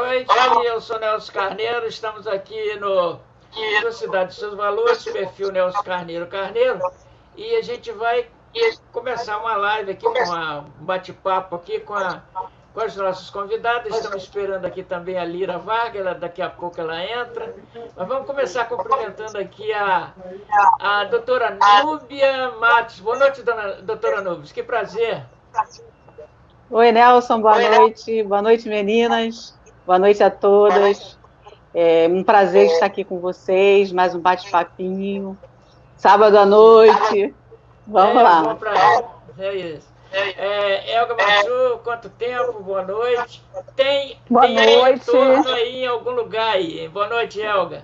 noite. Eu sou Nelson Carneiro, estamos aqui no Sua Cidade, Seus Valores, perfil Nelson Carneiro Carneiro, e a gente vai começar uma live aqui, um bate-papo aqui com as nossas convidadas. Estamos esperando aqui também a Lira Vargas, daqui a pouco ela entra. Mas vamos começar cumprimentando aqui a doutora Núbia Matos. Boa noite, doutora Núbia, que prazer. Oi, Nelson, boa noite. Boa noite, meninas. Boa noite a todas. É um prazer estar aqui com vocês, mais um bate-papinho. Sábado à noite. Vamos lá. Bom prazer. É isso. Elga Machu, quanto tempo? Boa noite. Tem retorno aí em algum lugar aí. Boa noite, Elga.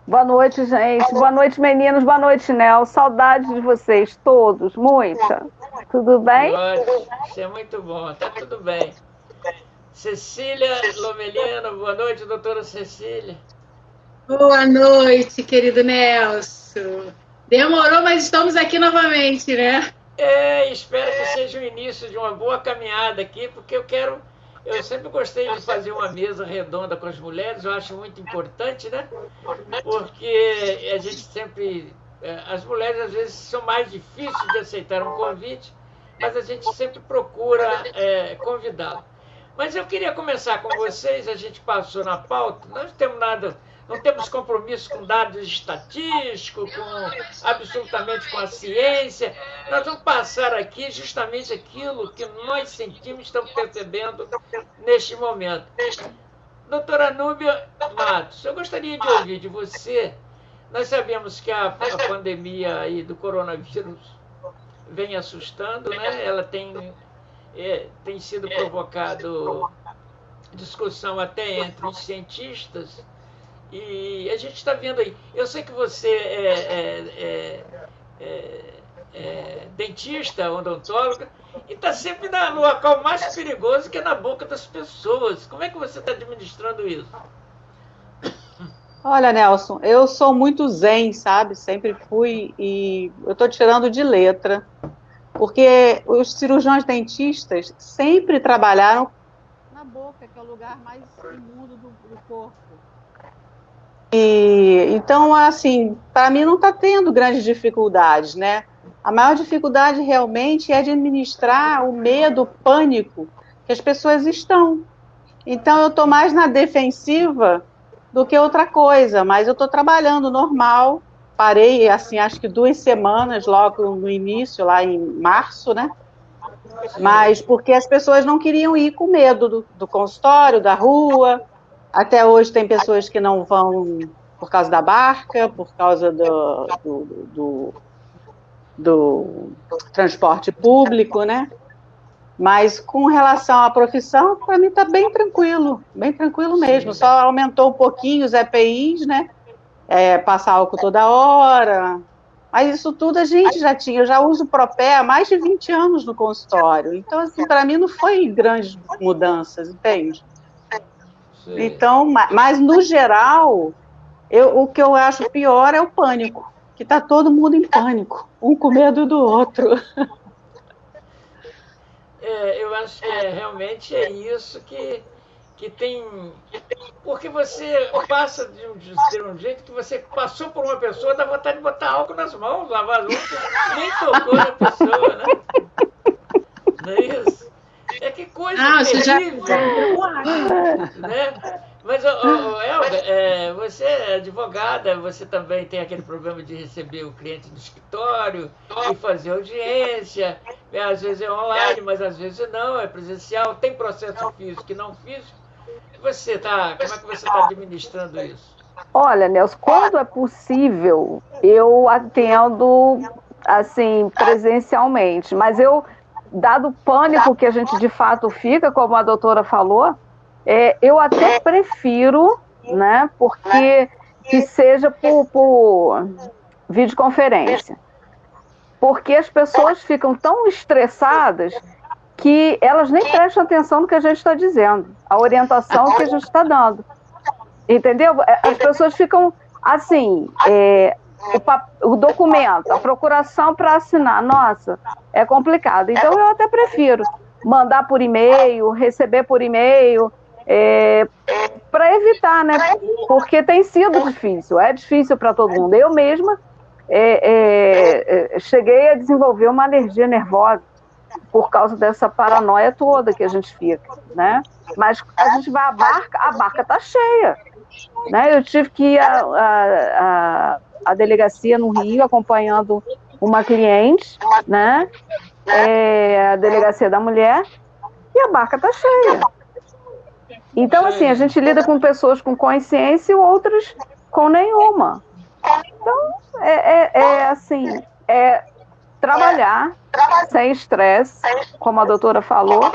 Boa noite, gente. Boa noite, meninos. Boa noite, Nel. Saudades de vocês todos, muita. Tudo bem? Ótimo. Isso é muito bom. Tá tudo bem. Cecília Lomelino, boa noite, doutora Cecília. Boa noite, querido Nelson. Demorou, mas estamos aqui novamente, né? Espero que seja o início de uma boa caminhada aqui, porque eu sempre gostei de fazer uma mesa redonda com as mulheres, eu acho muito importante, né? Porque a gente sempre... As mulheres, às vezes, são mais difíceis de aceitar um convite, mas a gente sempre procura convidá-las. Mas eu queria começar com vocês, a gente passou na pauta, nós não temos compromisso com dados estatísticos, absolutamente com a ciência. Nós vamos passar aqui justamente aquilo que nós sentimos, estamos percebendo neste momento. Doutora Núbia Matos, eu gostaria de ouvir de você. Nós sabemos que a pandemia aí do coronavírus vem assustando, né? Ela tem sido provocado discussão até entre os cientistas. E a gente está vendo aí, eu sei que você é dentista, odontóloga, e está sempre no local mais perigoso, que é na boca das pessoas. Como é que você está administrando isso? Olha, Nelson, eu sou muito zen, sabe? Sempre fui, e eu estou tirando de letra, porque os cirurgiões dentistas sempre trabalharam na boca, que é o lugar mais imundo do corpo. Então, assim, para mim não está tendo grandes dificuldades, né? A maior dificuldade realmente é administrar o medo, o pânico que as pessoas estão. Então, eu estou mais na defensiva do que outra coisa, mas eu estou trabalhando normal. Parei, assim, acho que 2 semanas logo no início, lá em março, né? Mas porque as pessoas não queriam ir com medo do consultório, da rua. Até hoje tem pessoas que não vão por causa da barca, por causa do transporte público, né? Mas com relação à profissão, para mim está bem tranquilo mesmo. Só aumentou um pouquinho os EPIs, né? Passar álcool toda hora. Mas isso tudo a gente já tinha. Eu já uso Propé há mais de 20 anos no consultório. Então, assim, para mim não foi grandes mudanças, entende? Então, mas no geral, o que eu acho pior é o pânico, que está todo mundo em pânico, um com medo do outro. Eu acho que realmente é isso que tem... Porque você passa de ser um jeito que você passou por uma pessoa, dá vontade de botar álcool nas mãos, lavar as mãos, nem tocou na pessoa, né? Não é isso? Que coisa terrível, né? Mas, Elga, você é advogada, você também tem aquele problema de receber o cliente do escritório e fazer audiência, às vezes é online, mas às vezes não, é presencial, tem processo físico e não físico. Como é que você está administrando isso? Olha, Nelson, quando é possível, eu atendo, assim, presencialmente, mas dado o pânico que a gente de fato fica, como a doutora falou, eu até prefiro, né, porque que seja por videoconferência. Porque as pessoas ficam tão estressadas que elas nem prestam atenção no que a gente está dizendo, a orientação que a gente está dando. Entendeu? As pessoas ficam assim, o documento, a procuração para assinar, nossa, é complicado. Então eu até prefiro mandar por e-mail, receber por e-mail, para evitar, né? Porque tem sido difícil, é difícil para todo mundo. Eu mesma cheguei a desenvolver uma alergia nervosa por causa dessa paranoia toda que a gente fica, né? Mas a gente vai a barca está cheia, né? Eu tive que ir à delegacia no Rio acompanhando uma cliente, né? A delegacia da mulher, e a barca está cheia. Então, assim, a gente lida com pessoas com consciência e outras com nenhuma. Então, assim, trabalhar sem estresse, como a doutora falou,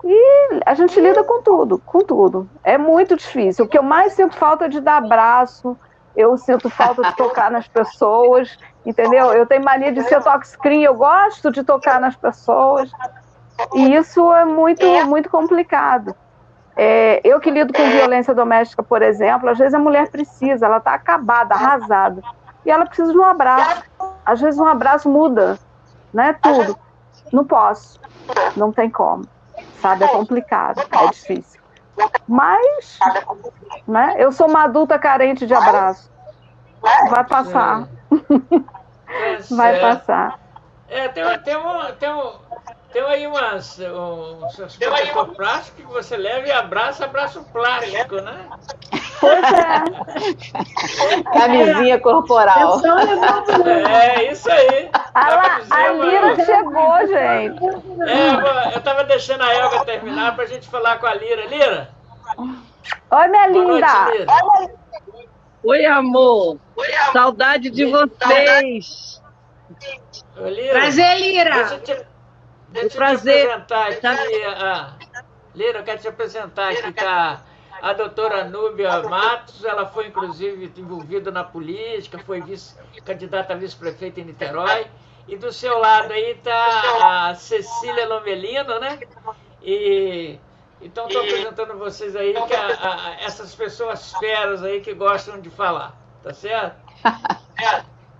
e a gente lida com tudo, com tudo. É muito difícil. O que eu mais sinto falta é de dar abraço, eu sinto falta de tocar nas pessoas, entendeu? Eu tenho mania de ser touchscreen, eu gosto de tocar nas pessoas, e isso é muito, muito complicado. Eu que lido com violência doméstica, por exemplo, às vezes a mulher precisa, ela está acabada, arrasada, e ela precisa de um abraço. Às vezes um abraço muda, né, tudo. Não posso, não tem como, sabe, é complicado, é difícil. Mas, né, eu sou uma adulta carente de abraço. Vai passar. Vai passar. Tem aí uns protetor plástico que você leva e abraço plástico, né? Pois Camisinha corporal. Isso aí. A Lira chegou, gente. Eu estava deixando a Elga terminar para a gente falar com a Lira. Lira? Oi, minha linda. Noite, Lira. Oi, amor. Saudade de vocês. Ô, Lira, Prazer, Lira. Deixa eu te apresentar aqui. Lira, eu quero te apresentar aqui, tá? A doutora Núbia Matos, ela foi inclusive envolvida na política, foi candidata a vice-prefeita em Niterói. E do seu lado aí está a Cecília Lomelino, né? Então estou apresentando vocês aí, essas pessoas feras aí que gostam de falar, tá certo?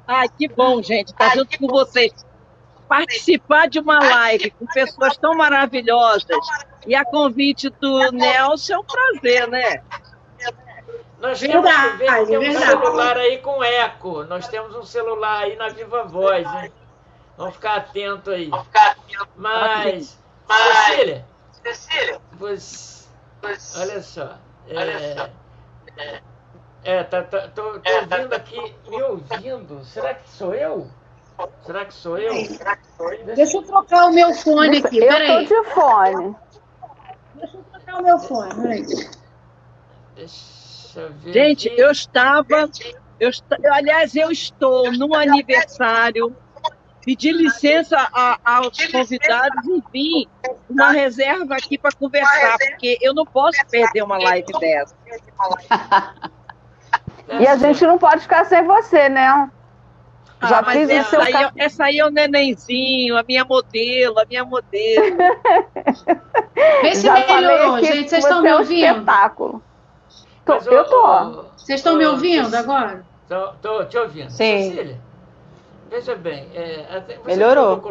Ai, que bom, gente, estar junto com vocês. Participar de uma live com pessoas tão maravilhosas e a convite do Nelson é um prazer, né? Nós temos que ver que tem um celular aí com eco. Nós temos um celular aí na Viva Voz, hein? Vamos ficar atento aí. Mas, Cecília, olha só. Tô ouvindo aqui, me ouvindo. Será que sou eu? Deixa eu trocar o meu fone aqui, peraí. Eu tô de fone. Deixa eu trocar o meu fone, peraí. Deixa eu ver. Gente, aqui. aliás, eu estou num aniversário, pedi licença aos convidados e vim uma reserva aqui para conversar, porque eu não posso perder uma live dessa. E a gente não pode ficar sem você, né? Já mas essa aí é o nenenzinho, a minha modelo. Vê se melhorou, gente. Vocês estão me ouvindo? Espetáculo. Eu tô. Vocês estão me ouvindo agora? Tô te ouvindo. Sim. Cecília, veja bem, melhorou.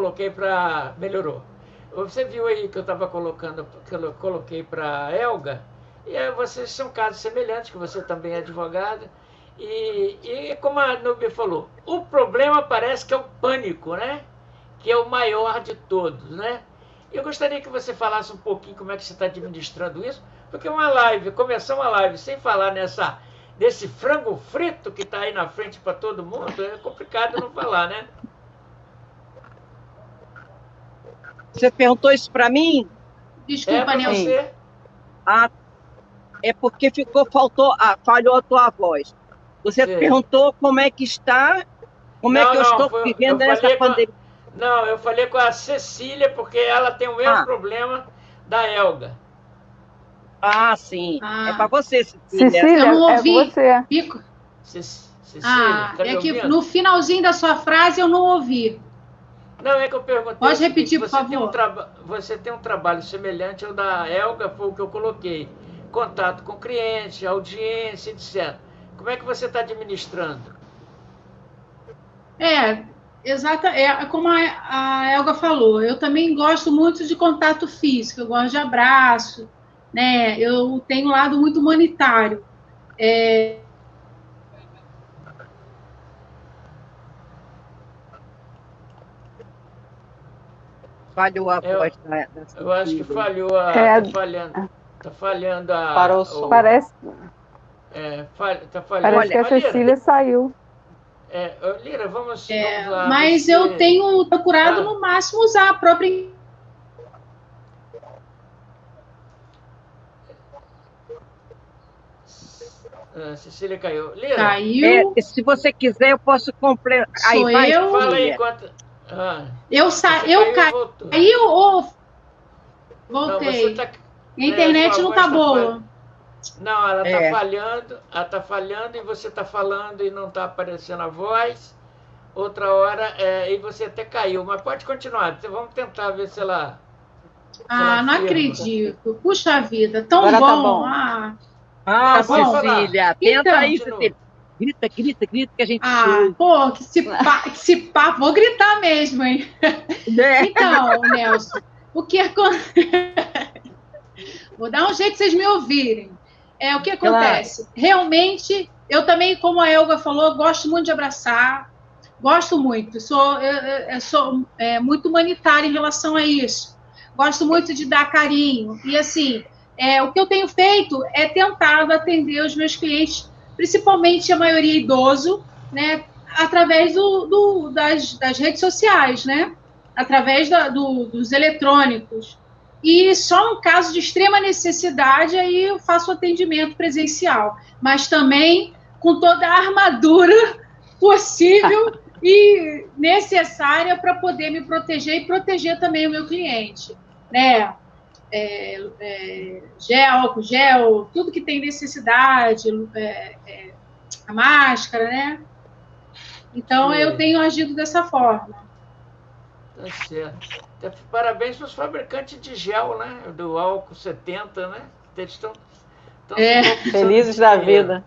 Melhorou. Você viu aí que eu estava colocando, que eu coloquei para a Elga, e vocês são casos semelhantes, que você também é advogada. E como a Núbia falou, o problema parece que é o pânico, né? Que é o maior de todos, né? Eu gostaria que você falasse um pouquinho como é que você está administrando isso, porque começar uma live sem falar desse frango frito que está aí na frente para todo mundo, é complicado não falar, né? Você perguntou isso para mim? Desculpa, Nelson. Você? É porque falhou a tua voz. Você perguntou como é que está, como é que eu estou vivendo essa pandemia. Não, eu falei com a Cecília, porque ela tem o mesmo problema da Elga. Sim. É para você, Cecília. Cecília, eu não ouvi. Você. Pico. Cecília, tá me que ouvindo? no finalzinho da sua frase eu não ouvi. Não, é que eu perguntei. Pode repetir, por favor. Você tem um trabalho semelhante ao da Elga, foi o que eu coloquei. Contato com cliente, audiência, etc. Como é que você está administrando? Exato. Como a Elga falou, eu também gosto muito de contato físico, eu gosto de abraço, né? Eu tenho um lado muito humanitário. Falhou a voz da Eu acho que falhou tá falhando Parou o som. Parece tá falhando. que a Cecília saiu. Lira, vamos lá. Mas eu tenho procurado no máximo usar a própria. Cecília caiu. Lira? Caiu. Se você quiser, eu posso completar. Sou eu. Fala aí enquanto. Eu caí ou voltei? Não, a internet não tá boa. Não, ela tá falhando. Ela tá falhando e você tá falando e não tá aparecendo a voz. Outra hora, e você até caiu. Mas pode continuar. Vamos tentar ver se ela. Não acredito. Puxa vida, tão Agora bom. Tá bom. Cecília, tenta aí, Cecília. Grita, que a gente ouve. Pô, que se pá, vou gritar mesmo, hein? Então, Nelson, o que vou dar um jeito de vocês me ouvirem. O que acontece? Realmente, eu também, como a Elga falou, gosto muito de abraçar, gosto muito, sou muito humanitária em relação a isso, gosto muito de dar carinho, e assim, o que eu tenho feito é tentado atender os meus clientes, principalmente a maioria idoso, né, através das redes sociais, né, através dos eletrônicos. E só em caso de extrema necessidade, aí eu faço atendimento presencial. Mas também com toda a armadura possível e necessária para poder me proteger e proteger também o meu cliente. Né? Álcool gel, tudo que tem necessidade, a máscara, né? Então, eu tenho agido dessa forma. Tá certo. Parabéns para os fabricantes de gel, né? Do álcool 70, né? Eles estão felizes da vida.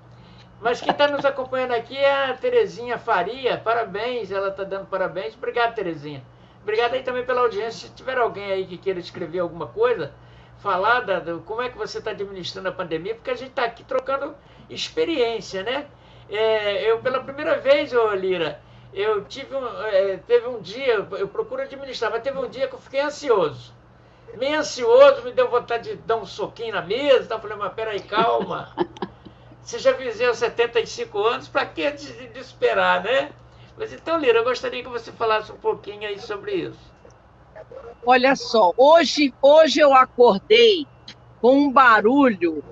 Mas quem está nos acompanhando aqui é a Terezinha Faria. Parabéns, ela está dando parabéns. Obrigado, Terezinha. Obrigado aí também pela audiência. Se tiver alguém aí que queira escrever alguma coisa, falar como é que você está administrando a pandemia, porque a gente está aqui trocando experiência, né? Eu, pela primeira vez, Lira, eu teve um dia, eu procuro administrar, mas teve um dia que eu fiquei ansioso. Meio ansioso, me deu vontade de dar um soquinho na mesa, então eu falei, mas peraí, calma. Você já viveu 75 anos, para que desesperar, né? Mas então, Lira, eu gostaria que você falasse um pouquinho aí sobre isso. Olha só, hoje eu acordei com um barulho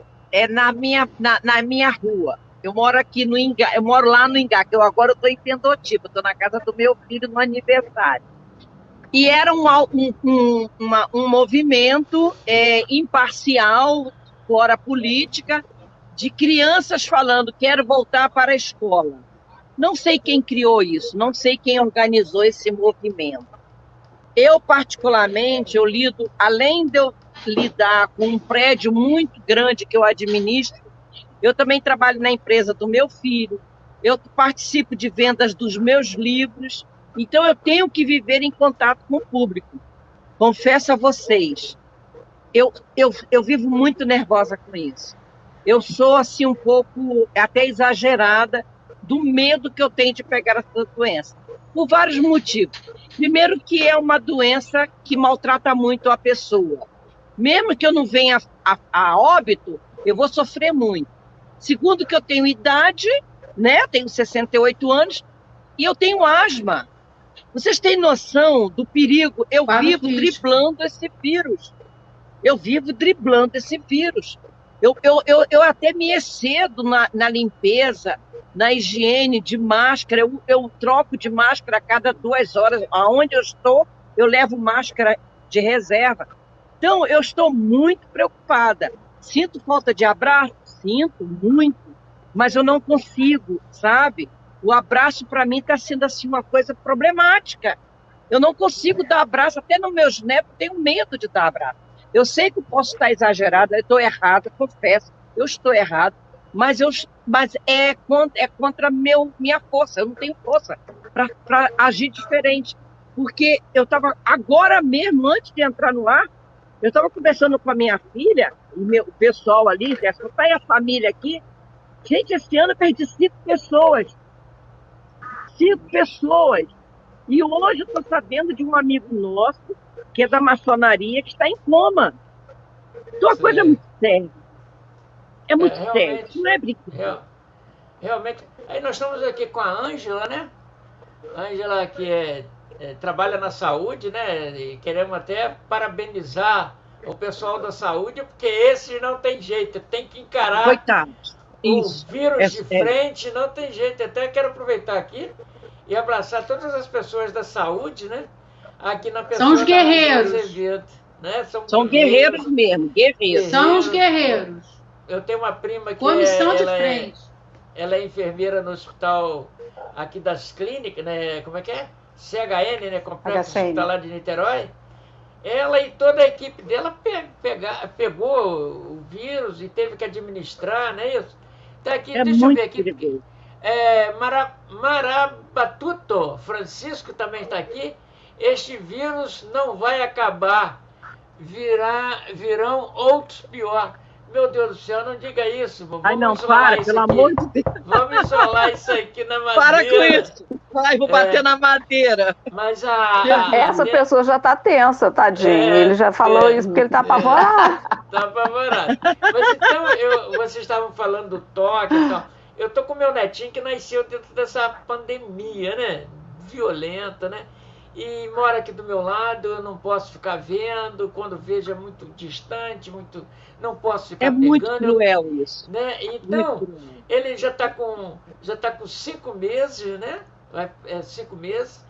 na minha rua. Eu moro aqui no Ingá, eu moro lá no Ingá, que agora eu estou em Pendotiba, estou na casa do meu filho no aniversário. E era um movimento imparcial, fora política, de crianças falando, quero voltar para a escola. Não sei quem criou isso, não sei quem organizou esse movimento. Eu, particularmente, além de eu lidar com um prédio muito grande que eu administro, eu também trabalho na empresa do meu filho, eu participo de vendas dos meus livros, então eu tenho que viver em contato com o público. Confesso a vocês, eu vivo muito nervosa com isso. Eu sou, assim, um pouco, até exagerada, do medo que eu tenho de pegar essa doença, por vários motivos. Primeiro, que é uma doença que maltrata muito a pessoa. Mesmo que eu não venha a óbito, eu vou sofrer muito. Segundo, que eu tenho idade, né? Tenho 68 anos e eu tenho asma. Vocês têm noção do perigo? Eu vivo driblando esse vírus. Eu até me excedo na limpeza, na higiene de máscara. Eu troco de máscara a cada 2 horas. Aonde eu estou, eu levo máscara de reserva. Então, eu estou muito preocupada. Sinto falta de abraço? Sinto muito, mas eu não consigo, sabe? O abraço, para mim, está sendo assim, uma coisa problemática. Eu não consigo dar abraço, até nos meus netos, tenho medo de dar abraço. Eu sei que eu posso estar exagerada, eu estou errada, confesso, eu estou errada, mas é contra minha força, eu não tenho força para agir diferente. Porque eu estava, agora mesmo, antes de entrar no ar, Eu estava conversando com a minha filha, e o pessoal ali, a família aqui. Gente, esse ano eu perdi 5 pessoas. 5 pessoas. E hoje eu estou sabendo de um amigo nosso, que é da maçonaria, que está em coma. Então a coisa é muito séria. É muito sério. Não é brincadeira. Realmente. Aí nós estamos aqui com a Ângela, né? Ângela, que trabalha na saúde, né? E queremos até parabenizar o pessoal da saúde, porque esse não tem jeito, tem que encarar Coitados. o vírus de frente, não tem jeito. Até quero aproveitar aqui e abraçar todas as pessoas da saúde, né? Aqui na pessoa. São os guerreiros. Né? São guerreiros mesmo, guerreiros. São os guerreiros. Eu tenho uma prima que Comissão de frente. Ela é enfermeira no hospital aqui das clínicas, né? Como é que é? CHN, né? Complexo Hospitalar de Niterói. Ela e toda a equipe dela pegou o vírus e teve que administrar, né? Tá aqui, deixa eu ver aqui. Marabatuto, Francisco também está aqui. Este vírus não vai acabar. Virão outros pior. Meu Deus do céu, não diga isso. Ai, não, para, pelo amor de Deus. Vamos isolar isso aqui na madeira. Para com isso. Vai, vou bater na madeira. Mas essa pessoa já está tensa, tadinho. Ele já falou isso porque ele está apavorado. Está apavorado. Mas então, vocês estavam falando do toque e tal. Eu tô com meu netinho que nasceu dentro dessa pandemia, né? Violenta, né? E mora aqui do meu lado, eu não posso ficar vendo, quando vejo é muito distante, não posso ficar pegando. É muito cruel isso. Né? Então, ele já está com 5 meses, né? 5 meses,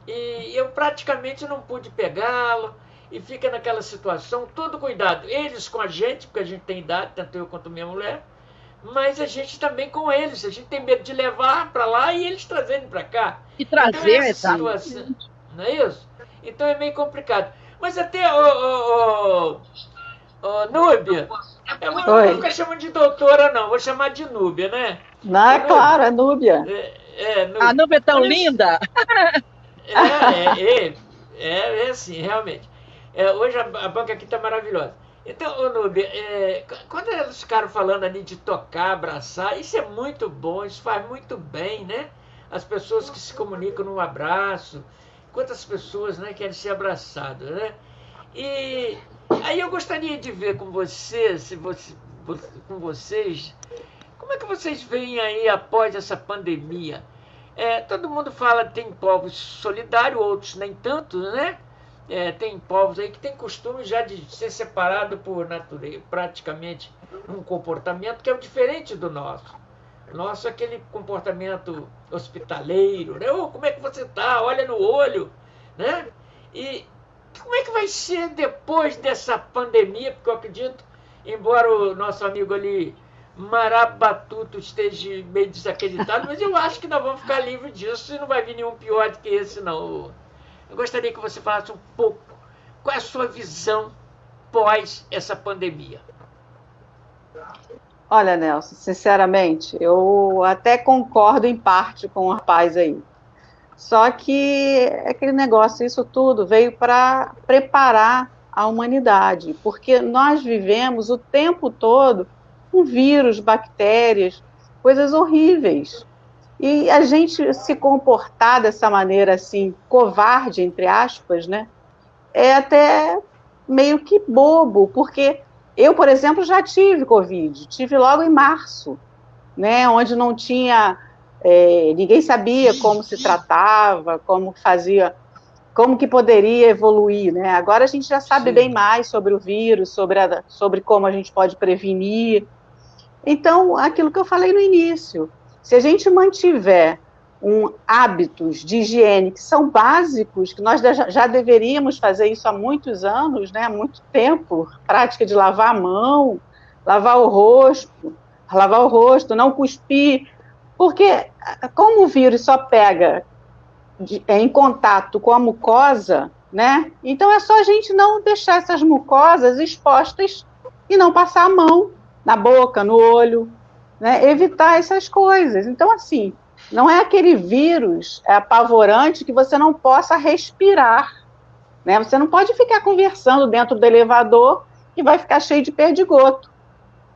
e eu praticamente não pude pegá-lo, e fica naquela situação, todo cuidado. Eles com a gente, porque a gente tem idade, tanto eu quanto minha mulher, mas a gente também com eles, a gente tem medo de levar para lá e eles trazerem para cá. E trazer então, essa situação, não é isso? Então é meio complicado. Mas até, Núbia, eu não vou ficar chamando de doutora, não, vou chamar de Núbia, né? Não, é claro, é Núbia. Núbia. A Núbia é tão linda! É assim, realmente. Hoje a banca aqui está maravilhosa. Então, Núbia, quando eles ficaram falando ali de tocar, abraçar, isso é muito bom, isso faz muito bem, né? As pessoas que se comunicam num abraço, quantas pessoas, né, querem ser abraçadas, né? E aí eu gostaria de ver com vocês, com vocês, como é que vocês veem aí após essa pandemia? Todo mundo fala que tem povos solidários, outros nem tanto, né? Tem povos aí que tem costume já de ser separado por natureza, praticamente um comportamento que é o diferente do nosso. Nosso é aquele comportamento hospitaleiro, né? Como é que você está? Olha no olho, né? E como é que vai ser depois dessa pandemia? Porque eu acredito, embora o nosso amigo ali, Marabatuto, esteja meio desacreditado, mas eu acho que nós vamos ficar livres disso e não vai vir nenhum pior do que esse, não. Eu gostaria que você falasse um pouco qual é a sua visão pós essa pandemia. Olha, Nelson, sinceramente, eu até concordo em parte com o rapaz aí. Só que aquele negócio, isso tudo veio para preparar a humanidade, porque nós vivemos o tempo todo com vírus, bactérias, coisas horríveis. E a gente se comportar dessa maneira assim, covarde, entre aspas, né, é até meio que bobo, porque eu, por exemplo, já tive Covid, tive logo em março, né, onde não tinha, ninguém sabia como se tratava, como fazia, como que poderia evoluir, né? Agora a gente já sabe bem mais sobre o vírus, sobre como a gente pode prevenir. Então, aquilo que eu falei no início, se a gente mantiver hábitos de higiene que são básicos, que nós já deveríamos fazer isso há muitos anos, né, há muito tempo, prática de lavar a mão, lavar o rosto, não cuspir, porque como o vírus só pega em contato com a mucosa, né, então é só a gente não deixar essas mucosas expostas e não passar a mão na boca, no olho, né, evitar essas coisas. Então, assim, não é aquele vírus apavorante que você não possa respirar, né? Você não pode ficar conversando dentro do elevador que vai ficar cheio de perdigoto,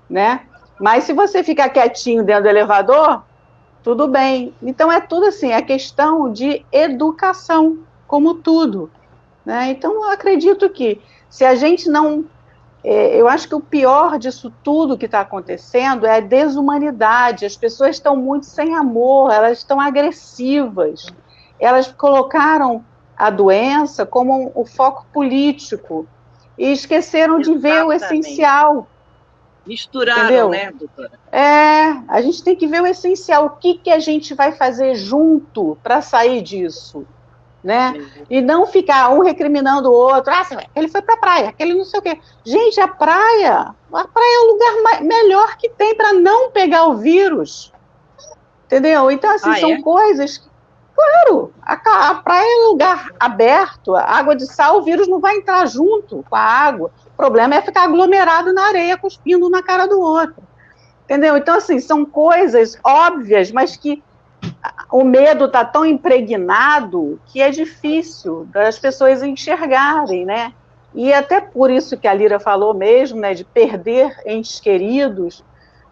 né? Mas se você ficar quietinho dentro do elevador, tudo bem. Então é tudo assim, é questão de educação, como tudo, né? Então eu acredito que se a gente não... eu acho que o pior disso tudo que está acontecendo é a desumanidade. As pessoas estão muito sem amor, elas estão agressivas. Elas colocaram a doença como o foco político e esqueceram de ver o essencial. Misturaram, entendeu? Né, doutora? A gente tem que ver o essencial, o que a gente vai fazer junto para sair disso, né? E não ficar um recriminando o outro, ele foi para a praia, aquele não sei o quê. Gente, a praia é o lugar melhor que tem para não pegar o vírus, entendeu? Então, assim, são coisas que, claro, a praia é um lugar aberto, a água de sal, o vírus não vai entrar junto com a água. O problema é ficar aglomerado na areia, cuspindo um na cara do outro. Entendeu? Então, assim, são coisas óbvias, mas que o medo está tão impregnado que é difícil das pessoas enxergarem, né? E até por isso que a Lira falou mesmo, né, de perder entes queridos,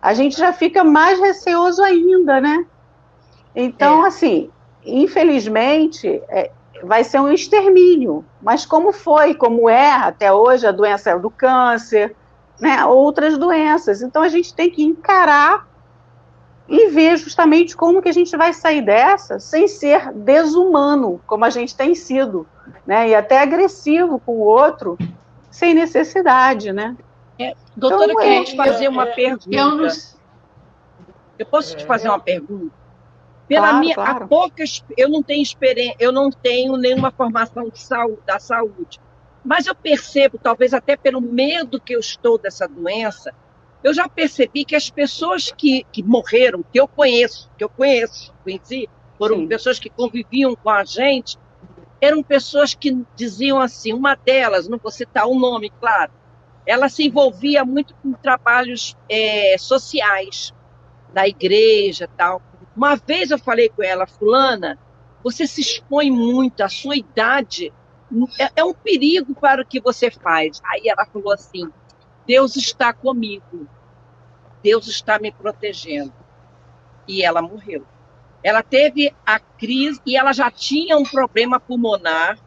a gente já fica mais receoso ainda, né? Então, assim, infelizmente, vai ser um extermínio, mas como é até hoje a doença do câncer, né, outras doenças. Então a gente tem que encarar e ver justamente como que a gente vai sair dessa sem ser desumano, como a gente tem sido, né, e até agressivo com o outro, sem necessidade, né? Doutora, então, queria te fazer uma pergunta. Eu posso te fazer uma pergunta? Claro. Há poucas, eu não tenho experiência, eu não tenho nenhuma formação da saúde, mas eu percebo, talvez até pelo medo que eu estou dessa doença, eu já percebi que as pessoas que morreram, que eu conheci, foram pessoas que conviviam com a gente, eram pessoas que diziam assim, uma delas, não vou citar o nome, claro, ela se envolvia muito com trabalhos sociais, da igreja e tal. Uma vez eu falei com ela, fulana, você se expõe muito, a sua idade é um perigo para o que você faz. Aí ela falou assim, Deus está comigo, Deus está me protegendo. E ela morreu. Ela teve a crise e ela já tinha um problema pulmonar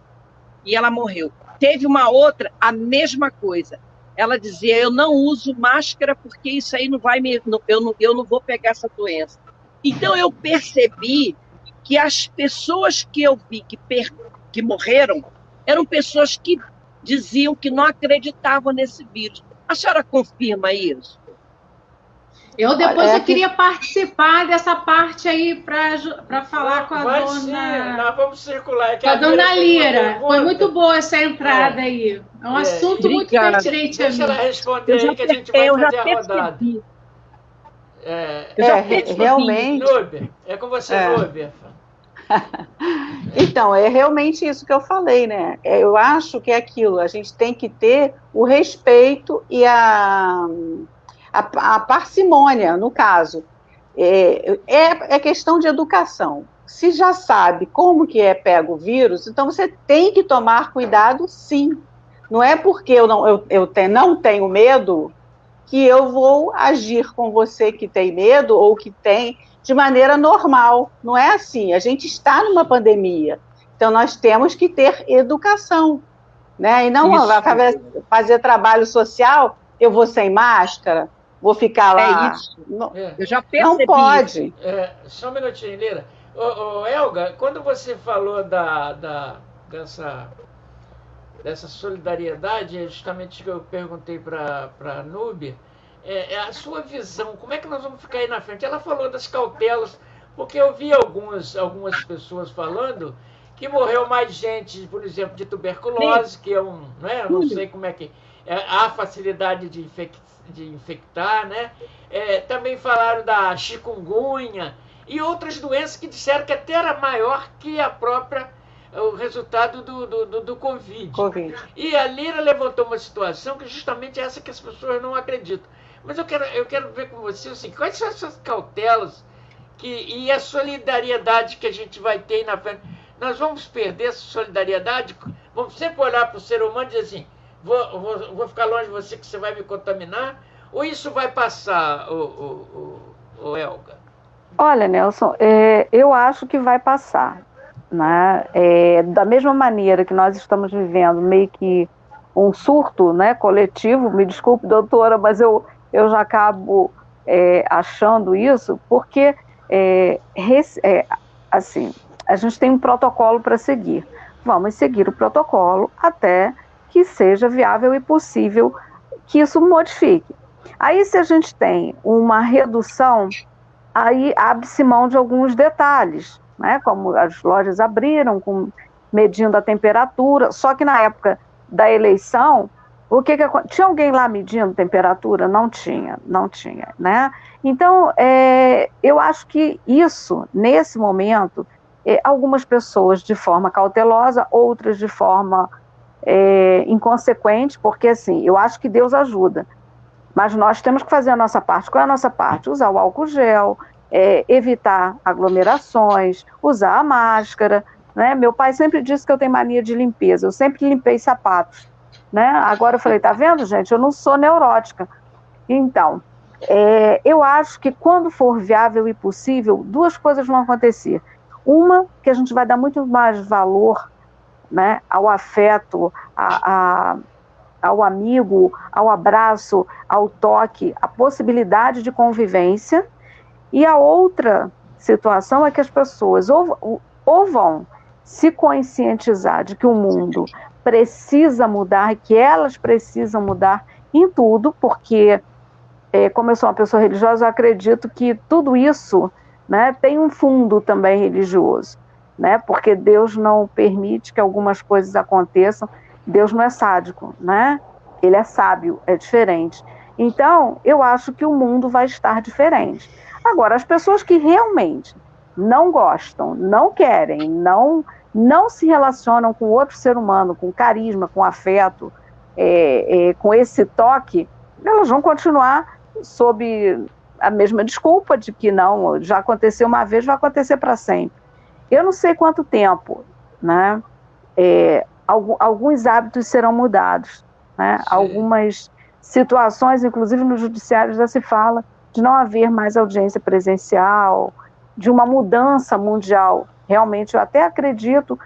e ela morreu. Teve uma outra, a mesma coisa. Ela dizia, eu não uso máscara porque isso aí não vai eu não vou pegar essa doença. Então, eu percebi que as pessoas que eu vi que morreram eram pessoas que diziam que não acreditavam nesse vírus. A senhora confirma isso? Eu queria participar dessa parte aí para falar com a dona... Nós vamos circular. Com a dona Lira. Foi muito boa essa entrada aí. É um assunto muito pertinente a mim. Deixa ela responder aí que a gente vai fazer a rodada. Realmente. Núbia, é com você, Núbia. Então, é realmente isso que eu falei, né? Eu acho que é aquilo, a gente tem que ter o respeito e a parcimônia, no caso. É questão de educação. Se já sabe como que pega o vírus, então você tem que tomar cuidado, sim. Não é porque eu não tenho medo que eu vou agir com você que tem medo ou que tem de maneira normal. Não é assim. A gente está numa pandemia. Então, nós temos que ter educação, né? E não fazer trabalho social, eu vou sem máscara, vou ficar lá. Eu já percebi. Não pode. Só um minutinho, Lira. Elga, quando você falou dessa solidariedade, é justamente que eu perguntei para a Núbia, a sua visão, como é que nós vamos ficar aí na frente? Ela falou das cautelas, porque eu vi algumas pessoas falando que morreu mais gente, por exemplo, de tuberculose, que eu não sei como é que... há facilidade de infectar, né? Também falaram da chikungunya e outras doenças que disseram que até era maior que o resultado do Covid. E a Lira levantou uma situação que justamente é essa que as pessoas não acreditam. Mas eu quero ver com você assim, quais são essas cautelas e a solidariedade que a gente vai ter na frente. Nós vamos perder essa solidariedade? Vamos sempre olhar para o ser humano e dizer assim, vou ficar longe de você que você vai me contaminar? Ou isso vai passar, o Elga? Olha, Nelson, eu acho que vai passar, né? Da mesma maneira que nós estamos vivendo meio que um surto, né, coletivo, me desculpe, doutora, mas eu já acabo achando isso, porque assim, a gente tem um protocolo para seguir. Vamos seguir o protocolo até que seja viável e possível que isso modifique. Aí, se a gente tem uma redução, aí abre-se mão de alguns detalhes, né? Como as lojas abriram, medindo a temperatura, só que na época da eleição, tinha alguém lá medindo temperatura? Não tinha, né? Então, eu acho que isso, nesse momento, algumas pessoas de forma cautelosa, outras de forma inconsequente, porque assim, eu acho que Deus ajuda, mas nós temos que fazer a nossa parte. Qual é a nossa parte? Usar o álcool gel, evitar aglomerações, usar a máscara, né? Meu pai sempre disse que eu tenho mania de limpeza, eu sempre limpei sapatos, né? Agora eu falei, tá vendo, gente? Eu não sou neurótica. Então, eu acho que quando for viável e possível, duas coisas vão acontecer. Uma, que a gente vai dar muito mais valor, né, ao afeto, ao amigo, ao abraço, ao toque, à possibilidade de convivência. E a outra situação é que as pessoas ou vão se conscientizar de que o mundo precisa mudar, que elas precisam mudar em tudo, porque, como eu sou uma pessoa religiosa, eu acredito que tudo isso, né, tem um fundo também religioso, né, porque Deus não permite que algumas coisas aconteçam. Deus não é sádico, né? Ele é sábio, é diferente. Então, eu acho que o mundo vai estar diferente. Agora, as pessoas que realmente não gostam, não querem, não se relacionam com outro ser humano, com carisma, com afeto, com esse toque, elas vão continuar sob a mesma desculpa de que não, já aconteceu uma vez, vai acontecer para sempre. Eu não sei quanto tempo, né? Alguns hábitos serão mudados, né? Algumas situações, inclusive no judiciário, já se fala de não haver mais audiência presencial, de uma mudança mundial. Realmente, eu até acredito,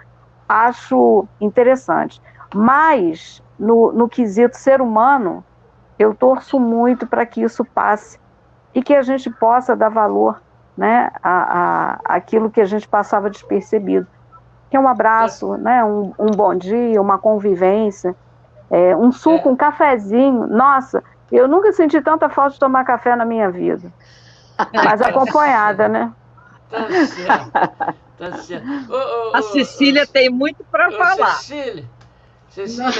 acho interessante. Mas, no quesito ser humano, eu torço muito para que isso passe e que a gente possa dar valor, né, àquilo que a gente passava despercebido. Que é um abraço, né, um bom dia, uma convivência, um suco, um cafezinho. Nossa, eu nunca senti tanta falta de tomar café na minha vida. Mas acompanhada, né? Tá certo, tá certo. A Cecília tem muito para falar. Cecília,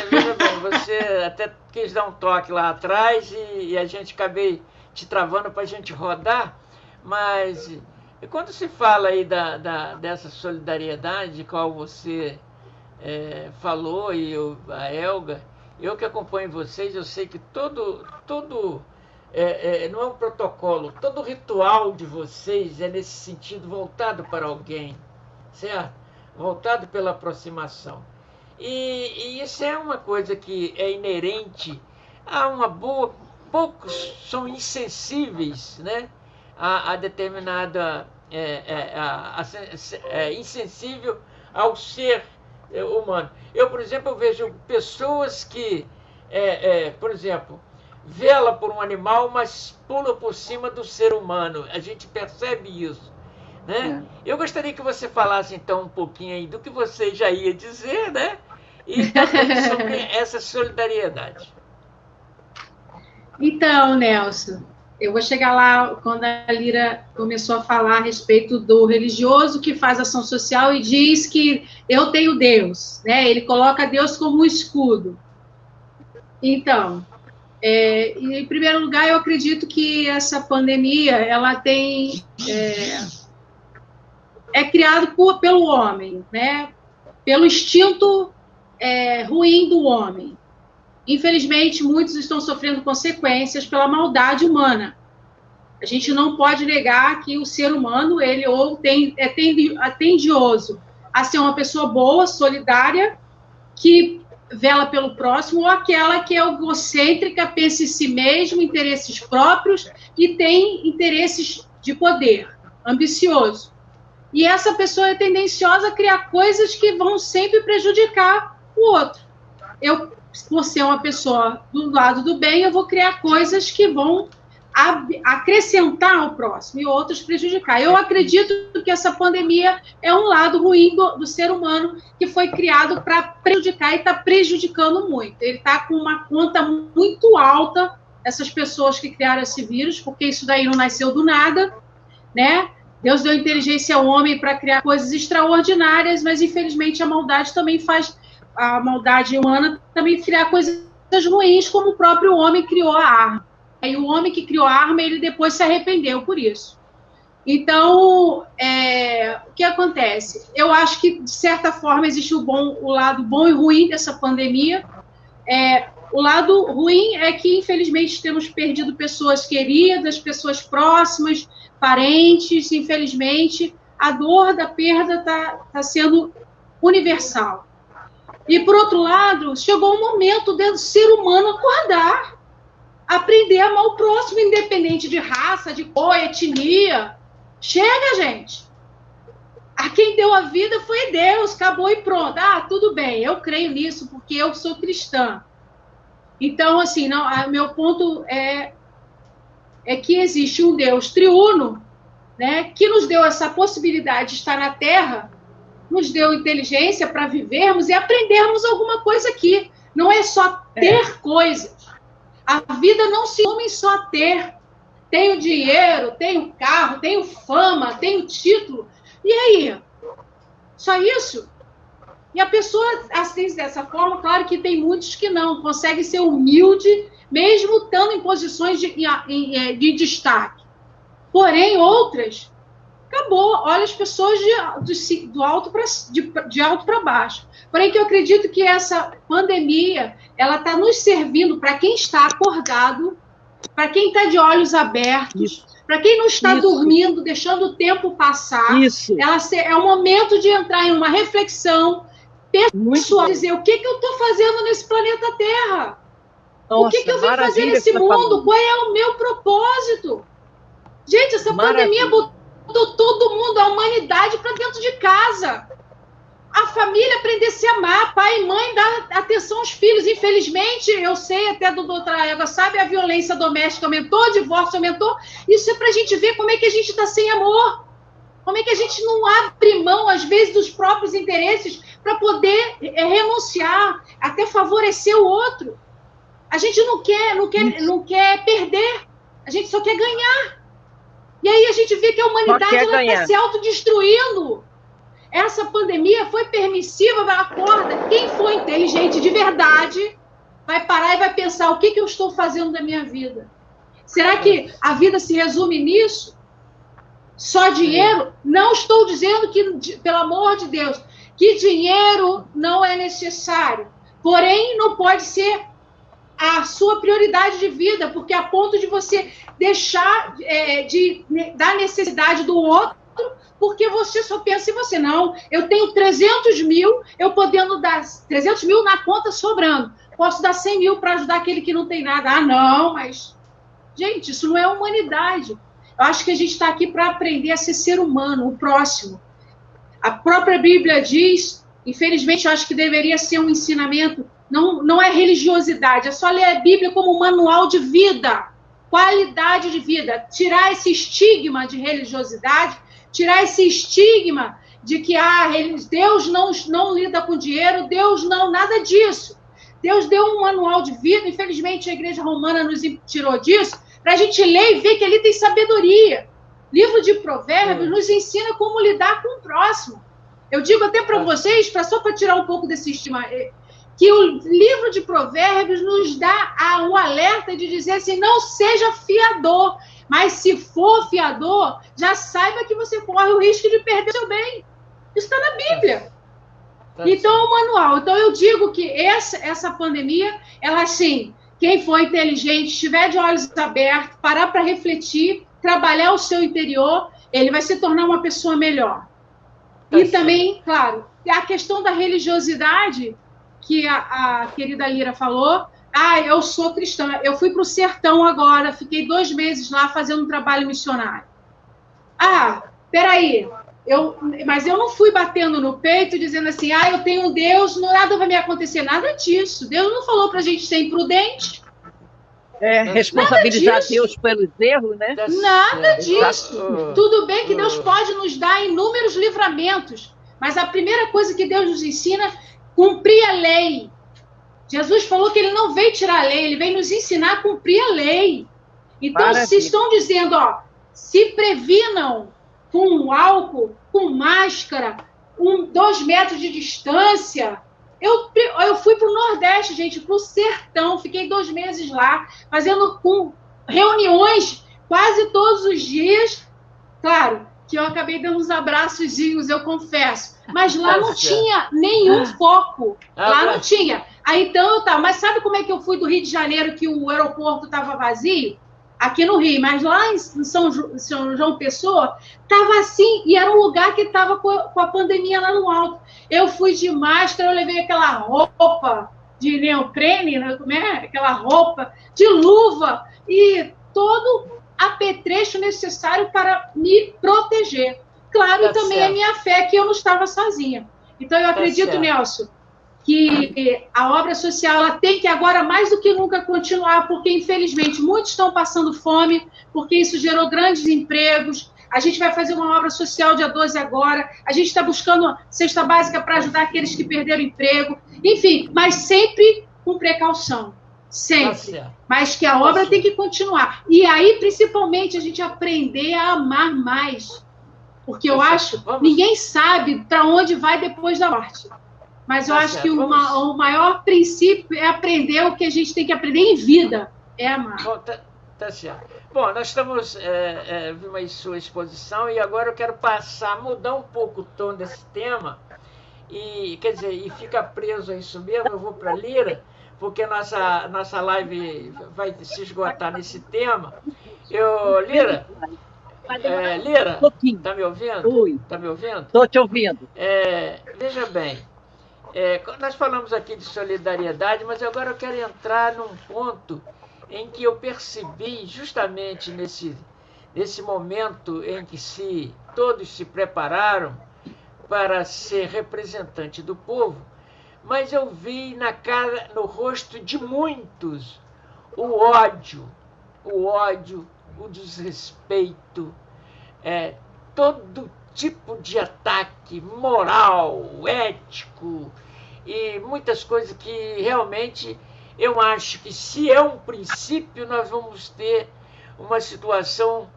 veja bem, você até quis dar um toque lá atrás e a gente acabei te travando para a gente rodar, mas quando se fala aí dessa solidariedade, qual você falou, e a Elga, eu que acompanho vocês, eu sei que todo não é um protocolo, todo ritual de vocês é nesse sentido voltado para alguém, certo? Voltado pela aproximação. E isso é uma coisa que é inerente a uma boa... Poucos são insensíveis, né, a determinada... insensível ao ser humano. Eu, por exemplo, vejo pessoas que, por exemplo, vela por um animal, mas pula por cima do ser humano. A gente percebe isso, né? Eu gostaria que você falasse, então, um pouquinho aí do que você já ia dizer, né? E também sobre essa solidariedade. Então, Nelson, eu vou chegar lá quando a Lira começou a falar a respeito do religioso que faz ação social e diz que eu tenho Deus, né? Ele coloca Deus como um escudo. Então, em primeiro lugar, eu acredito que essa pandemia, ela tem... criado pelo homem, né? Pelo instinto ruim do homem. Infelizmente, muitos estão sofrendo consequências pela maldade humana. A gente não pode negar que o ser humano, ele é tendioso a ser uma pessoa boa, solidária, que vela pelo próximo, ou aquela que é egocêntrica, pensa em si mesmo, interesses próprios e tem interesses de poder, ambicioso. E essa pessoa é tendenciosa a criar coisas que vão sempre prejudicar o outro. Eu, por ser uma pessoa do lado do bem, eu vou criar coisas que vão acrescentar ao próximo e outros prejudicar. Eu acredito que essa pandemia é um lado ruim do ser humano que foi criado para prejudicar e está prejudicando muito. Ele está com uma conta muito alta, essas pessoas que criaram esse vírus, porque isso daí não nasceu do nada, né? Deus deu inteligência ao homem para criar coisas extraordinárias, mas infelizmente a maldade humana também criar coisas ruins, como o próprio homem criou a arma. E o homem que criou a arma, ele depois se arrependeu por isso. Então, o que acontece? Eu acho que, de certa forma, existe o lado bom e ruim dessa pandemia. O lado ruim é que, infelizmente, temos perdido pessoas queridas, pessoas próximas, parentes. Infelizmente, a dor da perda está sendo universal. E, por outro lado, chegou o momento do ser humano acordar, aprender a amar o próximo, independente de raça, de cor, etnia. Chega, gente. A quem deu a vida foi Deus, acabou e pronto. Ah, tudo bem, eu creio nisso porque eu sou cristã. Então, assim, meu ponto é que existe um Deus triuno, né, que nos deu essa possibilidade de estar na Terra, nos deu inteligência para vivermos e aprendermos alguma coisa aqui. Não é só ter coisas. A vida não se resume em só ter. Tenho dinheiro, tenho carro, tenho fama, tenho título. E aí? Só isso? E a pessoa, assim, dessa forma, claro que tem muitos que não, conseguem ser humilde, mesmo estando em posições de destaque. Porém, outras, acabou. Olha as pessoas de alto para baixo. Porém, que eu acredito que essa pandemia, ela está nos servindo para quem está acordado, para quem está de olhos abertos, para quem não está dormindo, deixando o tempo passar. É o momento de entrar em uma reflexão pessoal, dizer o que eu estou fazendo nesse planeta Terra? Nossa, o que eu vim fazer nesse mundo? Qual é o meu propósito? Gente, essa pandemia botou todo mundo, a humanidade, para dentro de casa. A família aprender a se amar, pai e mãe dar atenção aos filhos. Infelizmente, eu sei até do doutora Eva, sabe, a violência doméstica aumentou, o divórcio aumentou. Isso é para a gente ver como é que a gente está sem amor. Como é que a gente não abre mão, às vezes, dos próprios interesses para poder renunciar, até favorecer o outro. A gente não quer perder, a gente só quer ganhar. E aí a gente vê que a humanidade está se autodestruindo. Essa pandemia foi permissiva, acorda. Quem for inteligente de verdade vai parar e vai pensar, o que eu estou fazendo da minha vida? Será que a vida se resume nisso? Só dinheiro? Não estou dizendo que, pelo amor de Deus, que dinheiro não é necessário. Porém, não pode ser a sua prioridade de vida, porque a ponto de você deixar da necessidade do outro, porque você só pensa em você. Não, eu tenho 300 mil, eu podendo dar 300 mil na conta sobrando. Posso dar 100 mil para ajudar aquele que não tem nada. Ah, não, mas... Gente, isso não é humanidade. Eu acho que a gente está aqui para aprender a ser ser humano, o próximo. A própria Bíblia diz, infelizmente, eu acho que deveria ser um ensinamento, não é religiosidade, é só ler a Bíblia como um manual de vida, qualidade de vida, tirar esse estigma de religiosidade, tirar esse estigma de que Deus não lida com dinheiro, Deus não, nada disso. Deus deu um manual de vida, infelizmente a Igreja Romana nos tirou disso, para a gente ler e ver que ali tem sabedoria. Livro de Provérbios nos ensina como lidar com o próximo. Eu digo até para vocês, só para tirar um pouco desse estigma, que o livro de Provérbios nos dá um alerta de dizer assim, não seja fiador, mas se for fiador, já saiba que você corre o risco de perder o seu bem. Isso está na Bíblia. Então, é um manual. Então, eu digo que essa pandemia, ela, assim, quem for inteligente, estiver de olhos abertos, parar para refletir, trabalhar o seu interior, ele vai se tornar uma pessoa melhor. E também, claro, a questão da religiosidade, que a querida Lira falou. Eu sou cristã. Eu fui para o sertão agora, fiquei 2 meses lá fazendo um trabalho missionário. Peraí, mas eu não fui batendo no peito dizendo assim, eu tenho um Deus, nada vai me acontecer. Nada disso. Deus não falou para a gente ser imprudente. Responsabilizar Deus pelos erros, né? Nada disso. Tudo bem que Deus pode nos dar inúmeros livramentos, mas a primeira coisa que Deus nos ensina é cumprir a lei. Jesus falou que ele não veio tirar a lei, ele veio nos ensinar a cumprir a lei. Então, Maravilha. Se estão dizendo, se previnam com álcool, com máscara, 2 metros de distância. Eu fui para o Nordeste, gente, para o sertão, fiquei 2 meses lá, fazendo reuniões quase todos os dias. Claro que eu acabei dando uns abraçozinhos, eu confesso, mas lá não tinha nenhum foco, lá não tinha. Aí então, mas sabe como é que eu fui do Rio de Janeiro, que o aeroporto estava vazio? Aqui no Rio, mas lá em São João Pessoa, estava assim, e era um lugar que estava com a pandemia lá no alto. Eu fui de máscara, eu levei aquela roupa de neoprene, né, como é? Aquela roupa de luva, e todo apetrecho necessário para me proteger. Claro, e também a minha fé, que eu não estava sozinha. Então, eu acredito, Nelson, que a obra social ela tem que agora mais do que nunca continuar, porque infelizmente muitos estão passando fome, porque isso gerou grandes empregos. A gente vai fazer uma obra social dia 12 agora, a gente está buscando cesta básica para ajudar aqueles que perderam emprego, enfim, mas sempre com precaução, sempre. Mas que a obra tem que continuar. E aí, principalmente, a gente aprender a amar mais, porque eu acho ninguém sabe para onde vai depois da morte. Mas eu acho que o maior princípio é aprender o que a gente tem que aprender em vida, é amar. Bom, tá certo. Bom, nós estamos vimos aí sua exposição e agora eu quero mudar um pouco o tom desse tema e, quer dizer, e fica preso a isso mesmo, eu vou para a Lira, porque nossa live vai se esgotar nesse tema. Lira, Lira, tá me ouvindo? Oi. Tá me ouvindo? Estou te ouvindo. Veja bem, nós falamos aqui de solidariedade, mas agora eu quero entrar num ponto em que eu percebi justamente nesse momento em que todos se prepararam para ser representante do povo, mas eu vi no rosto de muitos o ódio, o desrespeito, todo tipo de ataque moral, ético e muitas coisas que realmente eu acho que se é um princípio nós vamos ter uma situação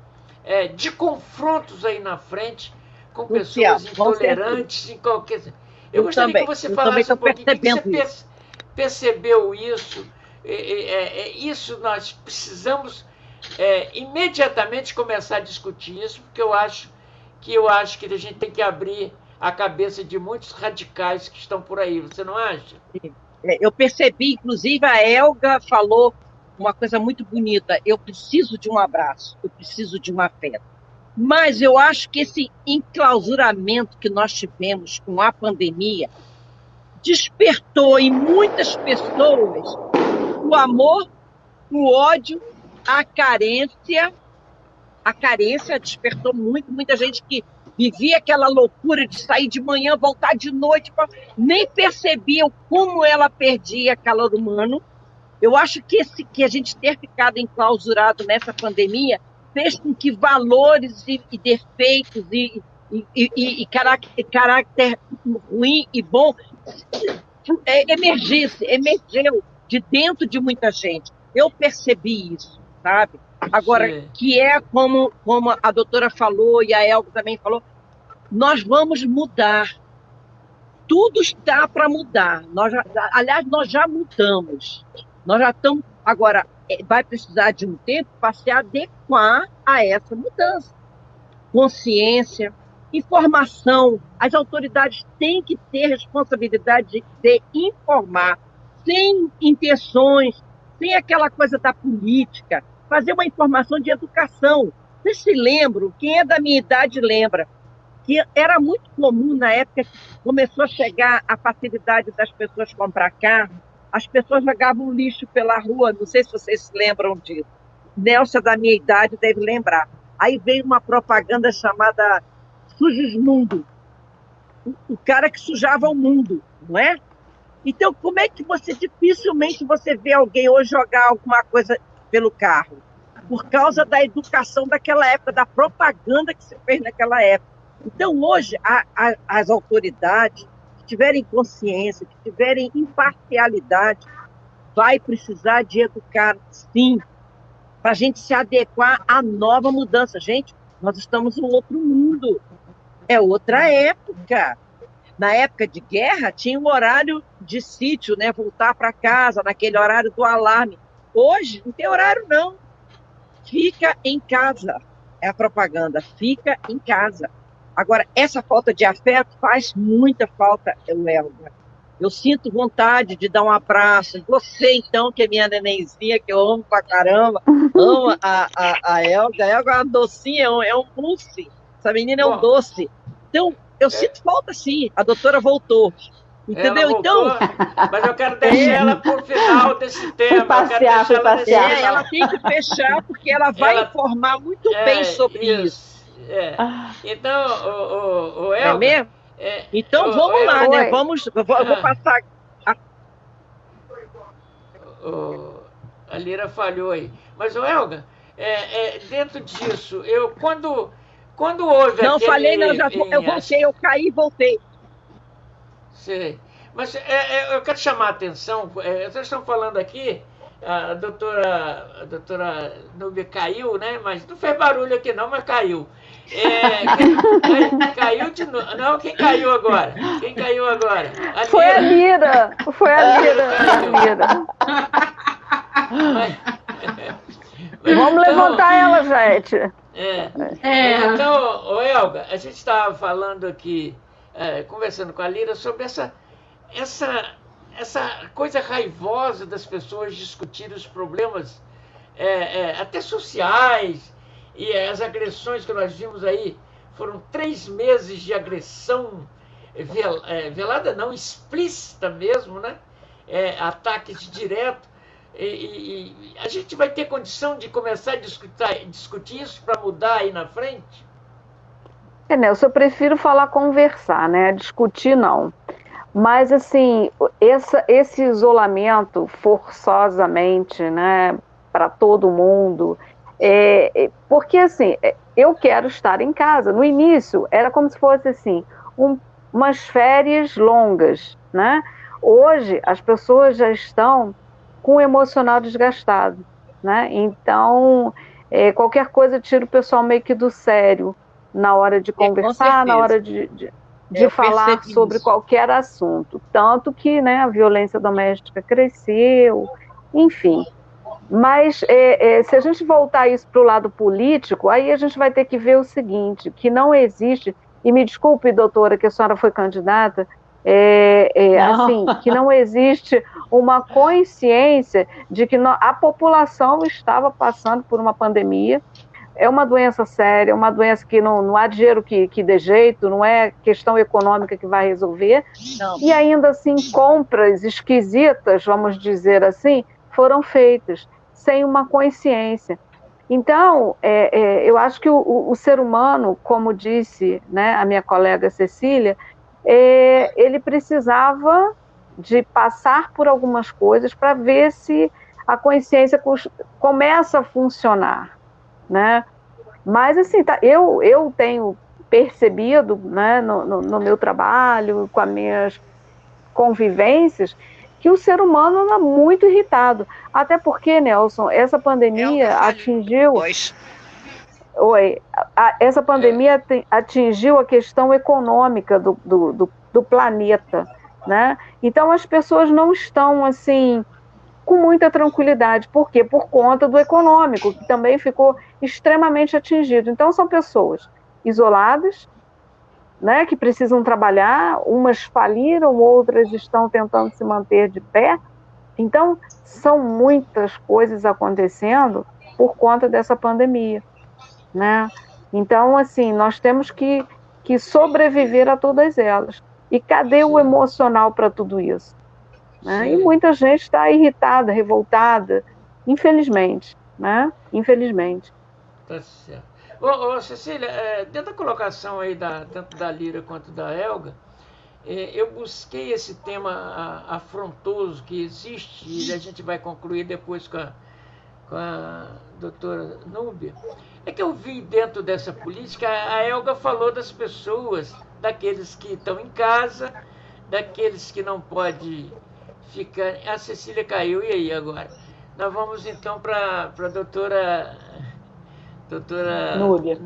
de confrontos aí na frente com pessoas intolerantes em qualquer... Eu gostaria que você falasse um pouquinho que você percebeu isso. Isso nós precisamos imediatamente começar a discutir isso, porque eu acho que a gente tem que abrir a cabeça de muitos radicais que estão por aí. Você não acha? Eu percebi, inclusive a Elga falou uma coisa muito bonita. Eu preciso de um abraço, eu preciso de um afeto. Mas eu acho que esse enclausuramento que nós tivemos com a pandemia despertou em muitas pessoas o amor, o ódio, a carência. A carência despertou muita gente que vivia aquela loucura de sair de manhã, voltar de noite, nem percebia como ela perdia calor humano. Eu acho que a gente ter ficado enclausurado nessa pandemia fez com que valores e defeitos e caráter ruim e bom emergeu de dentro de muita gente. Eu percebi isso, sabe? Agora, sim, que como a doutora falou e a Elga também falou, nós vamos mudar. Tudo está para mudar. Aliás, nós já mudamos. Nós já estamos... Agora, vai precisar de um tempo para se adequar a essa mudança. Consciência, informação. As autoridades têm que ter responsabilidade de informar, sem intenções, sem aquela coisa da política, fazer uma informação de educação. Vocês se lembram, quem é da minha idade lembra, que era muito comum na época que começou a chegar a facilidade das pessoas comprar carro, as pessoas jogavam lixo pela rua, não sei se vocês se lembram disso. Nelson, da minha idade, deve lembrar. Aí veio uma propaganda chamada Sujismundo, o cara que sujava o mundo, não é? Então, como é que dificilmente você vê alguém hoje jogar alguma coisa pelo carro? Por causa da educação daquela época, da propaganda que se fez naquela época. Então, hoje, as autoridades que tiverem consciência, que tiverem imparcialidade, vai precisar de educar, sim, para a gente se adequar à nova mudança. Gente, nós estamos em outro mundo, é outra época. Na época de guerra, tinha um horário de sítio, né? Voltar para casa, naquele horário do alarme. Hoje, não tem horário, não. Fica em casa. É a propaganda. Fica em casa. Agora, essa falta de afeto faz muita falta, Elga. Eu sinto vontade de dar um abraço. Você, então, que é minha nenenzinha, que eu amo pra caramba, amo a Elga. A Elga é uma docinha, é um mousse. Essa menina é um doce. Então, eu sinto falta, sim. A doutora voltou. Entendeu? Voltou, então. Mas eu quero deixar ela para o final desse tema. Passear. Ela tem que fechar, porque ela vai informar muito bem sobre isso. Então, o Elga. É mesmo? Então, vamos lá, né? Eu vou passar. A Lira falhou aí. Mas, o Elga, dentro disso, quando houve não, aquele... falei, não, eu voltei, eu caí e voltei. Sei. Mas eu quero chamar a atenção, vocês estão falando aqui, a doutora Núbia caiu, né? Mas não fez barulho aqui não, mas caiu. Caiu de novo. Não, quem caiu agora? Quem caiu agora? Foi a Lira. Foi a Lira. Vamos levantar ela, gente. Então, Elga, a gente estava falando aqui, conversando com a Lira sobre essa coisa raivosa das pessoas discutirem os problemas até sociais, e as agressões que nós vimos aí, foram 3 meses de agressão velada, não, explícita mesmo, né? Ataques direto. E a gente vai ter condição de começar a discutir isso para mudar aí na frente? Nelson, eu prefiro conversar, né? Discutir não. Mas, assim, esse isolamento forçosamente, né, para todo mundo, porque, assim, eu quero estar em casa. No início, era como se fosse, assim, umas férias longas, né? Hoje, as pessoas já estão com o emocional desgastado, né? Então, qualquer coisa tira o pessoal meio que do sério na hora de conversar, na hora de falar sobre qualquer assunto. Tanto que, né, a violência doméstica cresceu, enfim. Mas se a gente voltar isso para o lado político, aí a gente vai ter que ver o seguinte, que não existe, e me desculpe, doutora, que a senhora foi candidata, assim, que não existe uma consciência de que a população estava passando por uma pandemia. É uma doença séria, uma doença que não há dinheiro que dê jeito, não é questão econômica que vai resolver. Não. E ainda assim, compras esquisitas, vamos dizer assim, foram feitas, sem uma consciência. Então, eu acho que o ser humano, como disse, né, a minha colega Cecília, ele precisava de passar por algumas coisas para ver se a consciência começa a funcionar, né? Mas, assim, eu tenho percebido, né, no meu trabalho, com as minhas convivências, que o ser humano anda muito irritado. Até porque, Nelson, essa pandemia atingiu... essa pandemia atingiu a questão econômica do planeta, né? Então, as pessoas não estão, assim, com muita tranquilidade. Por quê? Por conta do econômico, que também ficou extremamente atingido. Então, são pessoas isoladas, né, que precisam trabalhar, umas faliram, outras estão tentando se manter de pé. Então, são muitas coisas acontecendo por conta dessa pandemia, né? Então, assim, nós temos que que sobreviver a todas elas. E cadê o emocional para tudo isso? Né? E muita gente está irritada, revoltada, infelizmente. Né? Infelizmente. Tá certo. Ô, Cecília, dentro da colocação aí, tanto da Lira quanto da Elga, eu busquei esse tema afrontoso que existe, e a gente vai concluir depois com a doutora Núbia. É que eu vi dentro dessa política, a Elga falou das pessoas, daqueles que estão em casa, daqueles que não podem ficar. A Cecília caiu, e aí agora? Nós vamos então para a doutora Núbia.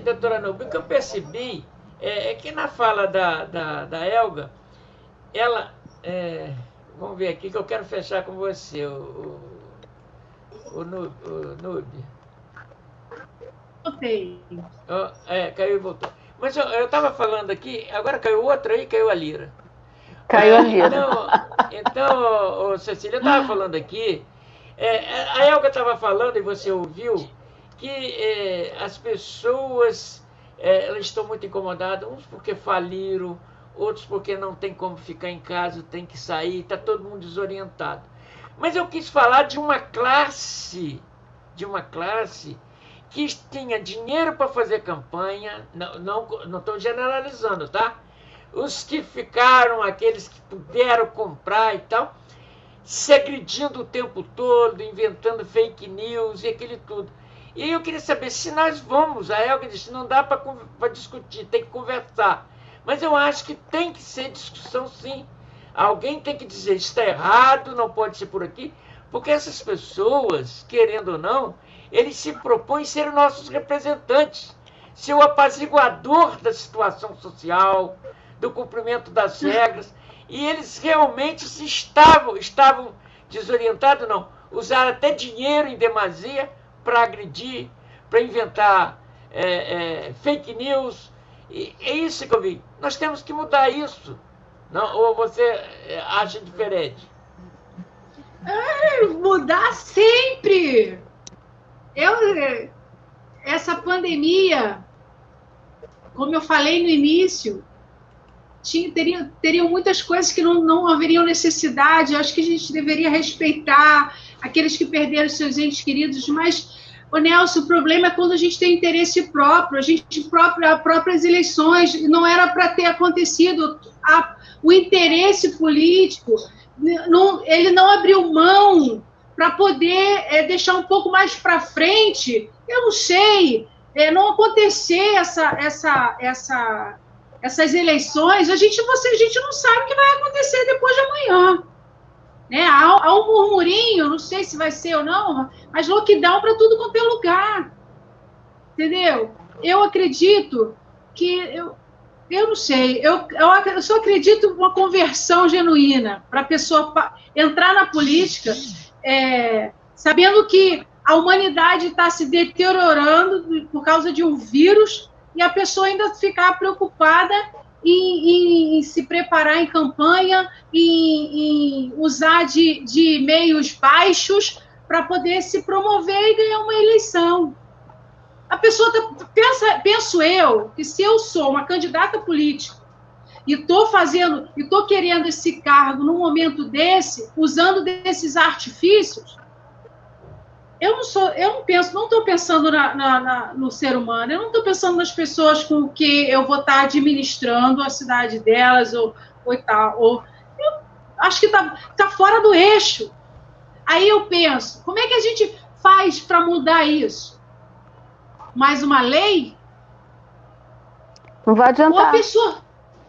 Doutora Núbia, o que eu percebi é que na fala da Elga, ela. Vamos ver aqui que eu quero fechar com você, o Núbia. Voltei. Caiu e voltou. Mas eu estava falando aqui, agora caiu outra aí, caiu a Lira. Caiu a Lira. Então, Cecília, eu estava falando aqui, a Elga estava falando, e você ouviu, que as pessoas elas estão muito incomodadas, uns porque faliram, outros porque não tem como ficar em casa, tem que sair, está todo mundo desorientado. Mas eu quis falar de uma classe que tinha dinheiro para fazer campanha, não estou generalizando, tá? Os que ficaram, aqueles que puderam comprar e tal, se agredindo o tempo todo, inventando fake news e aquele tudo. E eu queria saber se nós vamos, a Elga disse, não dá para discutir, tem que conversar. Mas eu acho que tem que ser discussão, sim. Alguém tem que dizer, está errado, não pode ser por aqui, porque essas pessoas, querendo ou não, eles se propõem ser nossos representantes, ser o apaziguador da situação social, do cumprimento das regras, e eles realmente estavam desorientados, não, usaram até dinheiro em demasia para agredir, para inventar fake news, e é isso que eu vi. Nós temos que mudar isso. Não, ou você acha diferente? Mudar sempre! Essa pandemia, como eu falei no início, teriam muitas coisas que não haveriam necessidade. Eu acho que a gente deveria respeitar aqueles que perderam seus entes queridos, mas, Nelson, o problema é quando a gente tem interesse próprio, próprias eleições, não era para ter acontecido. O interesse político, ele não abriu mão para poder deixar um pouco mais para frente, eu não sei, não acontecer essas eleições, a gente não sabe o que vai acontecer depois de amanhã. Né? Há um murmurinho, não sei se vai ser ou não, mas lockdown para tudo quanto é lugar. Entendeu? Eu acredito que... Eu não sei, eu só acredito uma conversão genuína para a pessoa entrar na política sabendo que a humanidade está se deteriorando por causa de um vírus e a pessoa ainda ficar preocupada em se preparar em campanha, em usar de meios baixos para poder se promover e ganhar uma eleição. A pessoa penso eu, que se eu sou uma candidata política e estou querendo esse cargo num momento desse, usando desses artifícios, eu não estou pensando no ser humano, eu não estou pensando nas pessoas com que eu vou estar administrando a cidade delas ou tal. Eu acho que está fora do eixo. Aí eu penso, como é que a gente faz para mudar isso? Mais uma lei? Não vai adiantar.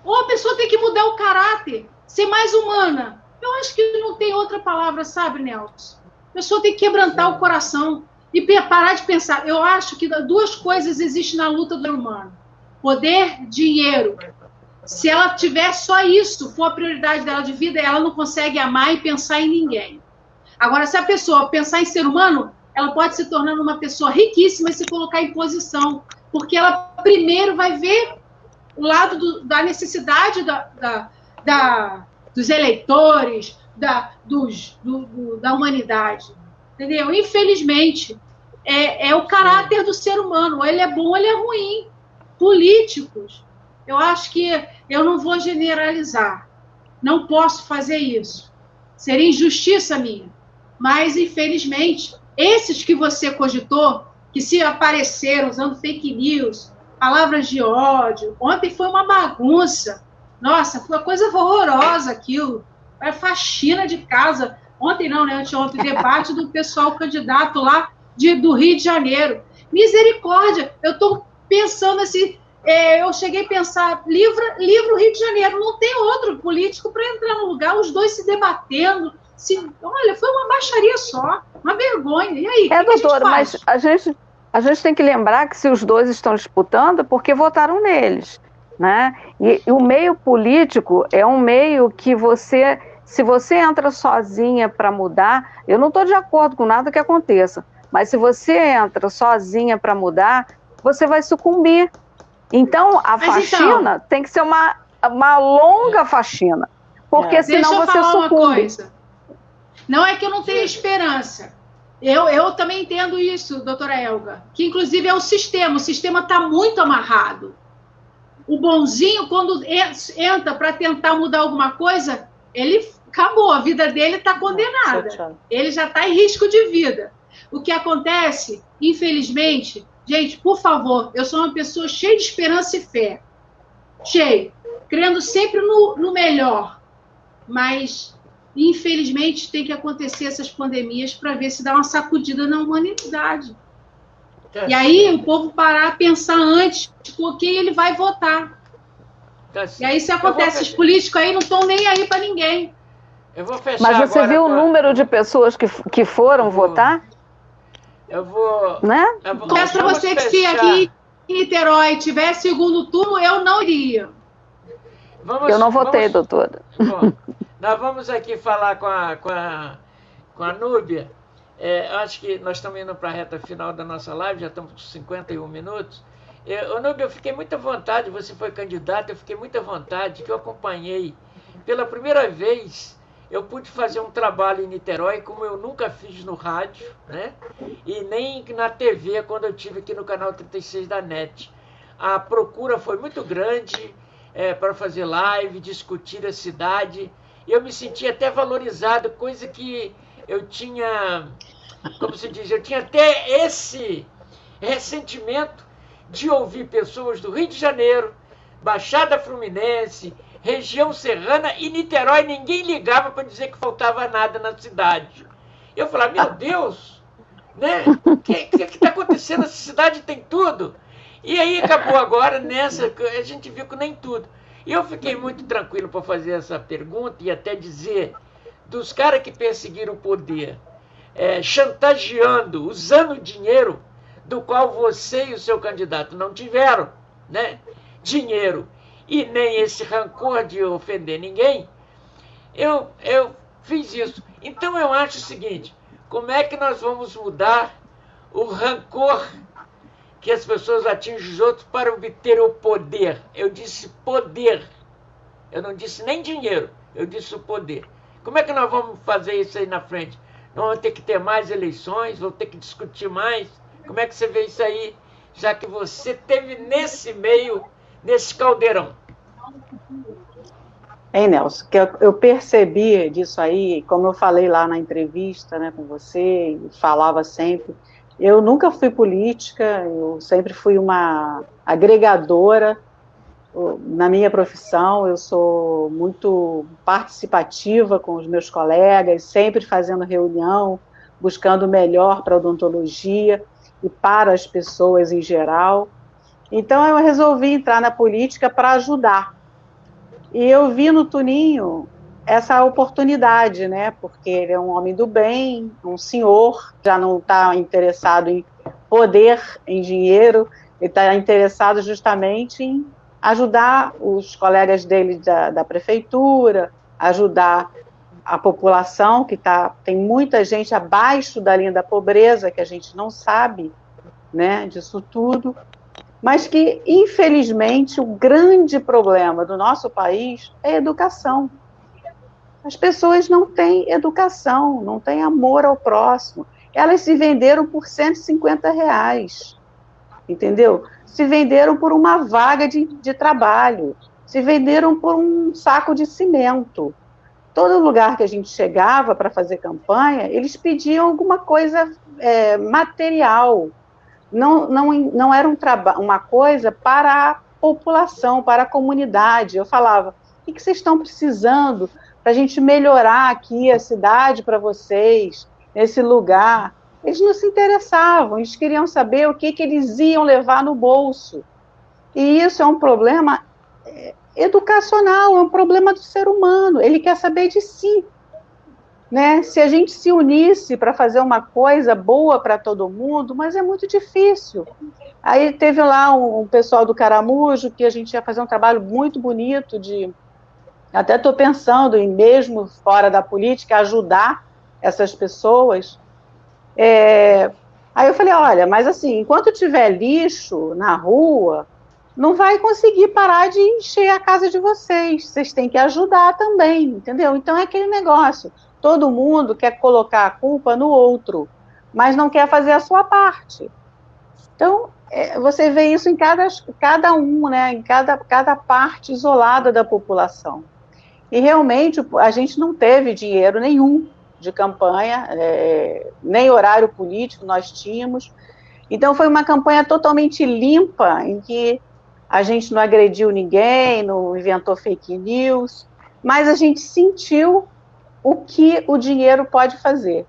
Ou a pessoa tem que mudar o caráter, ser mais humana. Eu acho que não tem outra palavra, sabe, Nelson? A pessoa tem que quebrantar o coração e parar de pensar. Eu acho que duas coisas existem na luta do ser humano: poder, dinheiro. Se ela tiver só isso, for a prioridade dela de vida, ela não consegue amar e pensar em ninguém. Agora, se a pessoa pensar em ser humano, ela pode se tornar uma pessoa riquíssima e se colocar em posição, porque ela primeiro vai ver o lado da necessidade dos eleitores, da humanidade, entendeu? Infelizmente, é o caráter do ser humano, ou ele é bom ou ele é ruim. políticos, eu acho que eu não vou generalizar. Não posso fazer isso. Seria injustiça minha. Mas, infelizmente, esses que você cogitou, que se apareceram usando fake news, palavras de ódio, ontem foi uma bagunça. Nossa, foi uma coisa horrorosa aquilo. Era faxina de casa. Ontem não, né? Anteontem, debate do pessoal candidato lá do Rio de Janeiro. Misericórdia! Eu estou pensando assim, eu cheguei a pensar, livra o Rio de Janeiro, não tem outro político para entrar no lugar, os dois se debatendo. Olha, foi uma baixaria só, uma vergonha. E aí, doutora, mas a gente tem que lembrar que se os dois estão disputando, é porque votaram neles, né? E o meio político é um meio que se você entra sozinha para mudar, eu não estou de acordo com nada que aconteça, mas se você entra sozinha para mudar, você vai sucumbir. Então, a faxina tem que ser uma longa faxina, porque senão você sucumbe. Deixa eu falar uma coisa. Não é que eu não tenho esperança. Eu também entendo isso, doutora Elga, que inclusive é o sistema está muito amarrado. O bonzinho, quando entra para tentar mudar alguma coisa, ele acabou, a vida dele está condenada. Ele já está em risco de vida. O que acontece, infelizmente, gente, por favor, eu sou uma pessoa cheia de esperança e fé. Cheia. Crendo sempre no melhor. Mas, infelizmente, tem que acontecer essas pandemias para ver se dá uma sacudida na humanidade. E aí o povo parar a pensar antes por quem ele vai votar. E aí, se acontece, os políticos aí não estão nem aí para ninguém. Eu vou fechar. Mas você viu o número de pessoas que foram votar? Eu vou... Né? Peço para você que se aqui em Niterói tivesse segundo turno, eu não iria. Eu não votei, doutora. Bom, nós vamos aqui falar com a Núbia. Acho que nós estamos indo para a reta final da nossa live, já estamos com 51 minutos. Núbia, eu fiquei muito à vontade, você foi candidata, eu fiquei muito à vontade, que eu acompanhei. Pela primeira vez, eu pude fazer um trabalho em Niterói, como eu nunca fiz no rádio, né? E nem na TV, quando eu estive aqui no canal 36 da NET. A procura foi muito grande para fazer live, discutir a cidade. Eu me senti até valorizado, coisa que eu tinha, como se diz, eu tinha até esse ressentimento de ouvir pessoas do Rio de Janeiro, Baixada Fluminense, região serrana e Niterói, ninguém ligava para dizer que faltava nada na cidade. Eu falava, meu Deus, né? O que está acontecendo? Essa cidade tem tudo. E aí acabou agora nessa, a gente viu que nem tudo. E eu fiquei muito tranquilo para fazer essa pergunta e até dizer dos caras que perseguiram o poder, chantageando, usando dinheiro do qual você e o seu candidato não tiveram, né? Dinheiro e nem esse rancor de ofender ninguém, eu fiz isso. Então eu acho o seguinte, como é que nós vamos mudar o rancor que as pessoas atingem os outros para obter o poder? Eu disse poder, eu não disse nem dinheiro, eu disse o poder. Como é que nós vamos fazer isso aí na frente? Nós vamos ter que ter mais eleições, vamos ter que discutir mais. Como é que você vê isso aí, já que você esteve nesse meio, nesse caldeirão? Nelson, que eu percebi disso aí, como eu falei lá na entrevista, né, com você, falava sempre, eu nunca fui política, eu sempre fui uma agregadora. Na minha profissão, eu sou muito participativa com os meus colegas, sempre fazendo reunião, buscando o melhor para a odontologia e para as pessoas em geral. Então, eu resolvi entrar na política para ajudar. E eu vi no Tuninho essa oportunidade, né? Porque ele é um homem do bem, um senhor, já não está interessado em poder, em dinheiro, ele está interessado justamente em ajudar os colegas dele da prefeitura, ajudar a população, que tem muita gente abaixo da linha da pobreza, que a gente não sabe, né, disso tudo, mas que, infelizmente, o grande problema do nosso país é a educação. As pessoas não têm educação, não têm amor ao próximo. Elas se venderam por R$150. entendeu? Se venderam por uma vaga de trabalho, se venderam por um saco de cimento. Todo lugar que a gente chegava para fazer campanha, eles pediam alguma coisa material. Não era uma coisa para a população, para a comunidade. Eu falava, o que vocês estão precisando para a gente melhorar aqui a cidade para vocês, nesse lugar? Eles não se interessavam, eles queriam saber o que eles iam levar no bolso. E isso é um problema educacional, é um problema do ser humano, ele quer saber de si. Né? Se a gente se unisse para fazer uma coisa boa para todo mundo, mas é muito difícil. Aí teve lá um pessoal do Caramujo, que a gente ia fazer um trabalho muito bonito até estou pensando em, mesmo fora da política, ajudar essas pessoas. Aí eu falei, olha, mas assim, enquanto tiver lixo na rua, não vai conseguir parar de encher a casa de vocês têm que ajudar também, entendeu? Então é aquele negócio, todo mundo quer colocar a culpa no outro, mas não quer fazer a sua parte. Então, você vê isso em cada um, né, em cada parte isolada da população. E realmente a gente não teve dinheiro nenhum de campanha, nem horário político nós tínhamos. Então foi uma campanha totalmente limpa, em que a gente não agrediu ninguém, não inventou fake news, mas a gente sentiu o que o dinheiro pode fazer.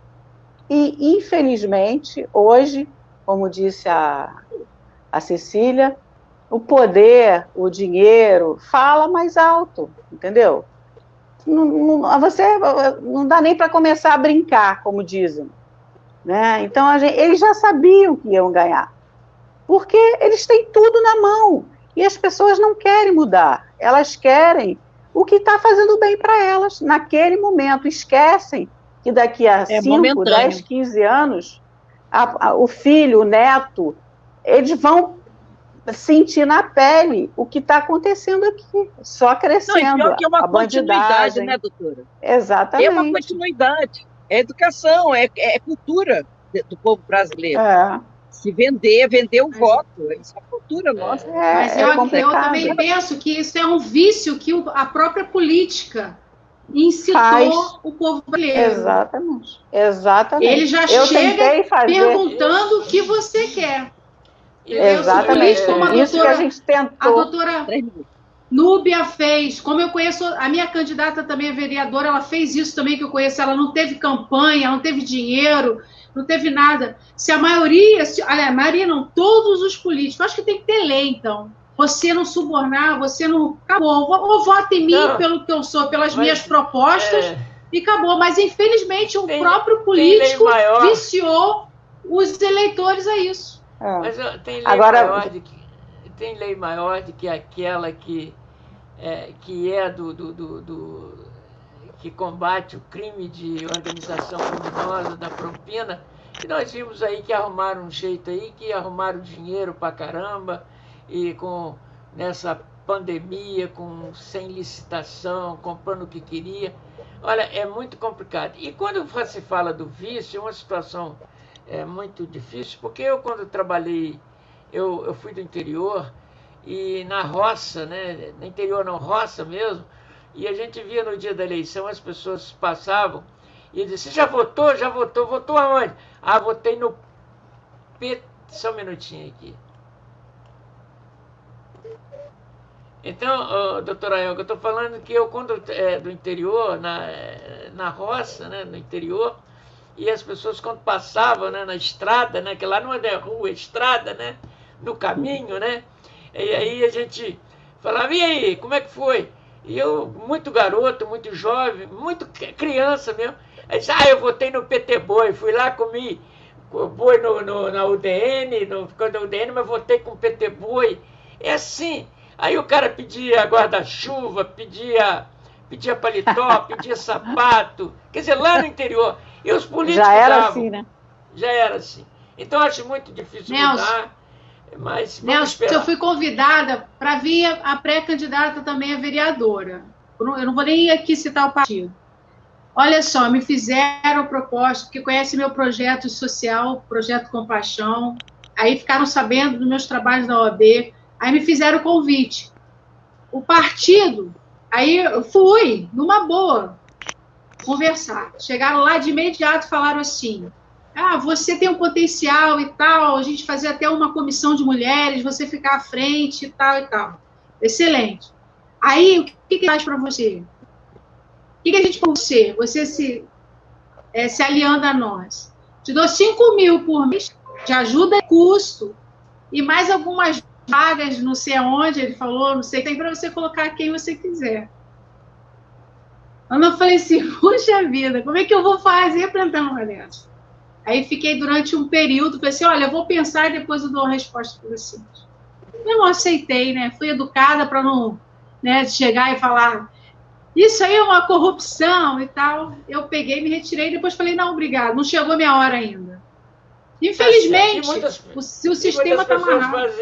E, infelizmente, hoje, como disse a Cecília, o poder, o dinheiro, fala mais alto, entendeu? Não dá nem para começar a brincar, como dizem. Né? Então, eles já sabiam que iam ganhar, porque eles têm tudo na mão, e as pessoas não querem mudar, elas querem o que está fazendo bem para elas, naquele momento, esquecem que daqui a 5, 10, 15 anos, o filho, o neto, eles vão sentir na pele o que está acontecendo aqui, só crescendo. Não, que é uma continuidade, né, doutora? Exatamente. É uma continuidade, é educação, é cultura do povo brasileiro. Se vender o voto, isso é cultura nossa. Mas eu também penso que isso é um vício que a própria política incitou o povo brasileiro. Exatamente. Ele já chega perguntando o que você quer. Exatamente. Como isso que a gente tentou. A doutora Núbia fez, como eu conheço, a minha candidata também é vereadora, ela fez isso também, que eu conheço, ela não teve campanha, não teve dinheiro, não teve nada. Se a maioria não, todos os políticos, acho que tem que ter lei, então. Você não subornar, você não... Acabou. Ou vota em mim pelo que eu sou, pelas minhas propostas, e acabou. Mas, infelizmente, o próprio político viciou os eleitores a isso. Mas tem lei maior do que aquela que que combate o crime de organização criminosa, da propina, e nós vimos aí que arrumaram um jeito aí, que arrumaram dinheiro pra caramba, e nessa pandemia, sem licitação, comprando o que queria. Olha, é muito complicado. E quando se fala do vício, é uma situação muito difícil, porque quando trabalhei, eu fui do interior, e na roça, né, no interior não, roça mesmo, e a gente via no dia da eleição, as pessoas passavam e diziam, já votou? Já votou? Votou aonde? Ah, votei no PT. Só um minutinho aqui. Então, doutora Elga, eu estou falando que eu, quando do interior, na roça, né, no interior, e as pessoas quando passavam, né, na estrada, né, que lá não é rua, é estrada, né, no caminho, né, e aí a gente falava, e aí, como é que foi? E eu, muito garoto, muito jovem, muito criança mesmo, aí disse, eu votei no PT Boi, fui lá, comi boi na UDN, na UDN, mas votei com o PT Boi. É assim. Aí o cara pedia guarda-chuva, pedia paletó, pedia sapato, quer dizer, lá no interior. E os políticos já era assim, né? Já era assim. Então, eu acho muito difícil mudar. Mas Nelson, eu fui convidada para vir a pré-candidata também a vereadora. Eu não vou nem aqui citar o partido. Olha só, me fizeram proposta, porque conhece meu projeto social, Projeto Compaixão. aí ficaram sabendo dos meus trabalhos na OAB, aí me fizeram o convite. O partido, aí eu fui, numa boa, conversar. Chegaram lá de imediato e falaram assim, você tem um potencial e tal, a gente fazer até uma comissão de mulheres, você ficar à frente e tal e tal. Excelente. Aí, o que faz para você? O que a gente pode ser? Você se aliando a nós. Te dou 5 mil por mês de ajuda e custo, e mais algumas vagas, não sei aonde, ele falou, não sei, tem para você colocar quem você quiser. Eu falei assim, puxa vida, como é que eu vou fazer para entrar numa dessas? Aí fiquei durante um período, falei assim, olha, eu vou pensar e depois eu dou uma resposta para vocês. Eu não aceitei, né? Fui educada para não, né, chegar e falar, isso aí é uma corrupção e tal. Eu peguei, me retirei e depois falei, não, obrigado, não chegou a minha hora ainda. Infelizmente, o sistema está amarrado.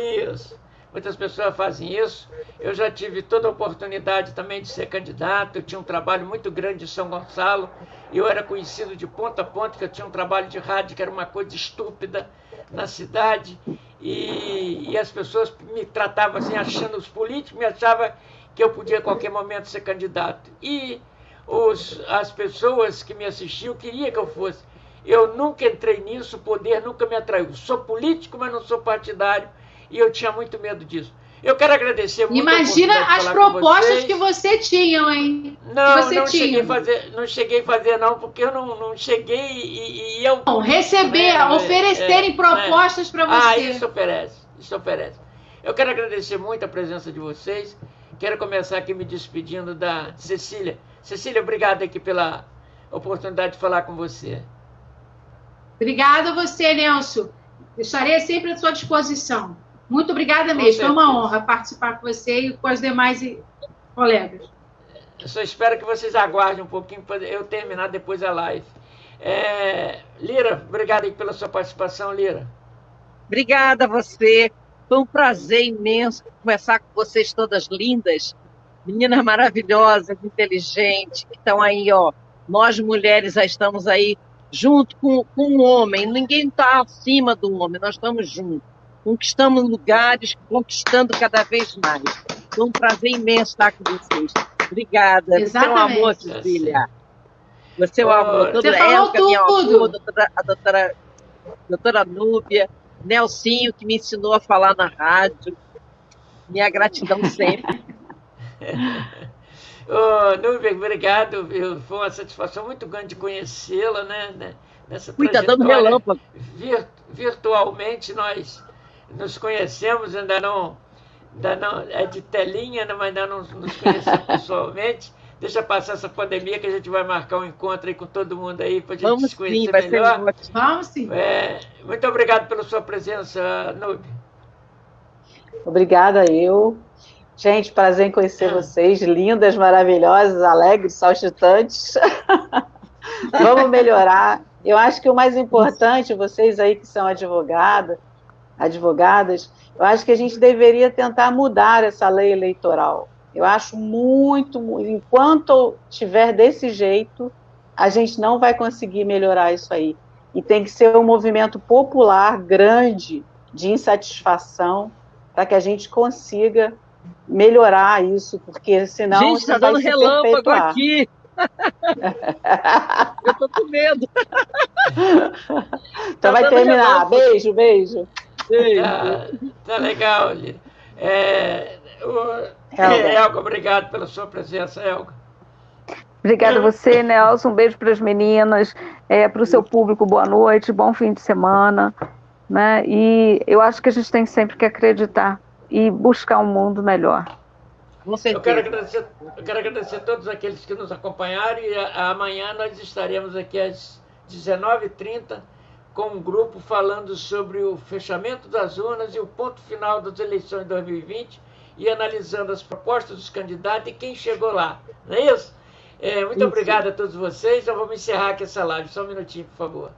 Muitas pessoas fazem isso. Eu já tive toda a oportunidade também de ser candidato. Eu tinha um trabalho muito grande em São Gonçalo. E eu era conhecido de ponta a ponta, que eu tinha um trabalho de rádio que era uma coisa estúpida na cidade. E as pessoas me tratavam assim, achando, os políticos me achavam que eu podia a qualquer momento ser candidato. E as pessoas que me assistiam queriam que eu fosse. Eu nunca entrei nisso, o poder nunca me atraiu. Sou político, mas não sou partidário. E eu tinha muito medo disso. Eu quero agradecer muito. Imagina as propostas que você tinha, hein? Não cheguei a fazer, não, porque eu não cheguei e eu... Não, oferecerem propostas para você. Isso oferece. Eu quero agradecer muito a presença de vocês. Quero começar aqui me despedindo da Cecília. Cecília, obrigado aqui pela oportunidade de falar com você. Obrigada a você, Nelson. Estarei sempre à sua disposição. Muito obrigada mesmo. Foi uma honra participar com você e com as demais colegas. Eu só espero que vocês aguardem um pouquinho para eu terminar depois a live. Lira, obrigado aí pela sua participação, Lira. Obrigada a você. Foi um prazer imenso conversar com vocês todas lindas, meninas maravilhosas, inteligentes, que estão aí, ó. Nós mulheres já estamos aí junto com o homem. Ninguém está acima do homem, nós estamos juntos. Conquistamos lugares, conquistando cada vez mais. Foi um prazer imenso estar com vocês. Obrigada. Exatamente. Você é um amor, Cecília. Você é um amor. Você falou tudo. Minha amor, a doutora Núbia, Nelsinho, que me ensinou a falar na rádio. Minha gratidão sempre. Núbia, obrigado. Foi uma satisfação muito grande conhecê-la, né? Nessa dando relâmpago. Virtualmente nós nos conhecemos, ainda não é de telinha, mas ainda não nos conhecemos pessoalmente. Deixa passar essa pandemia que a gente vai marcar um encontro aí com todo mundo aí para a gente se conhecer melhor. Vamos sim. Muito obrigado pela sua presença, Núbia. Obrigada eu. Gente, prazer em conhecer vocês, lindas, maravilhosas, alegres, saltitantes. Vamos melhorar. Eu acho que o mais importante, vocês aí que são advogadas, eu acho que a gente deveria tentar mudar essa lei eleitoral. Eu acho enquanto tiver desse jeito, a gente não vai conseguir melhorar isso aí. E tem que ser um movimento popular grande de insatisfação para que a gente consiga melhorar isso, porque senão... Gente, está dando relâmpago aqui. Eu estou com medo. Então vai terminar. Beijo, beijo. Tá legal, Lira. Elga, obrigado pela sua presença, Elga. Obrigada a você, Nelson. Um beijo para as meninas, para o seu público, boa noite, bom fim de semana. Né? E eu acho que a gente tem sempre que acreditar e buscar um mundo melhor. Eu quero agradecer a todos aqueles que nos acompanharam e amanhã nós estaremos aqui às 19h30 com um grupo falando sobre o fechamento das urnas e o ponto final das eleições de 2020 e analisando as propostas dos candidatos e quem chegou lá. Não é isso? Muito obrigado a todos vocês. Eu vou encerrar aqui essa live. Só um minutinho, por favor.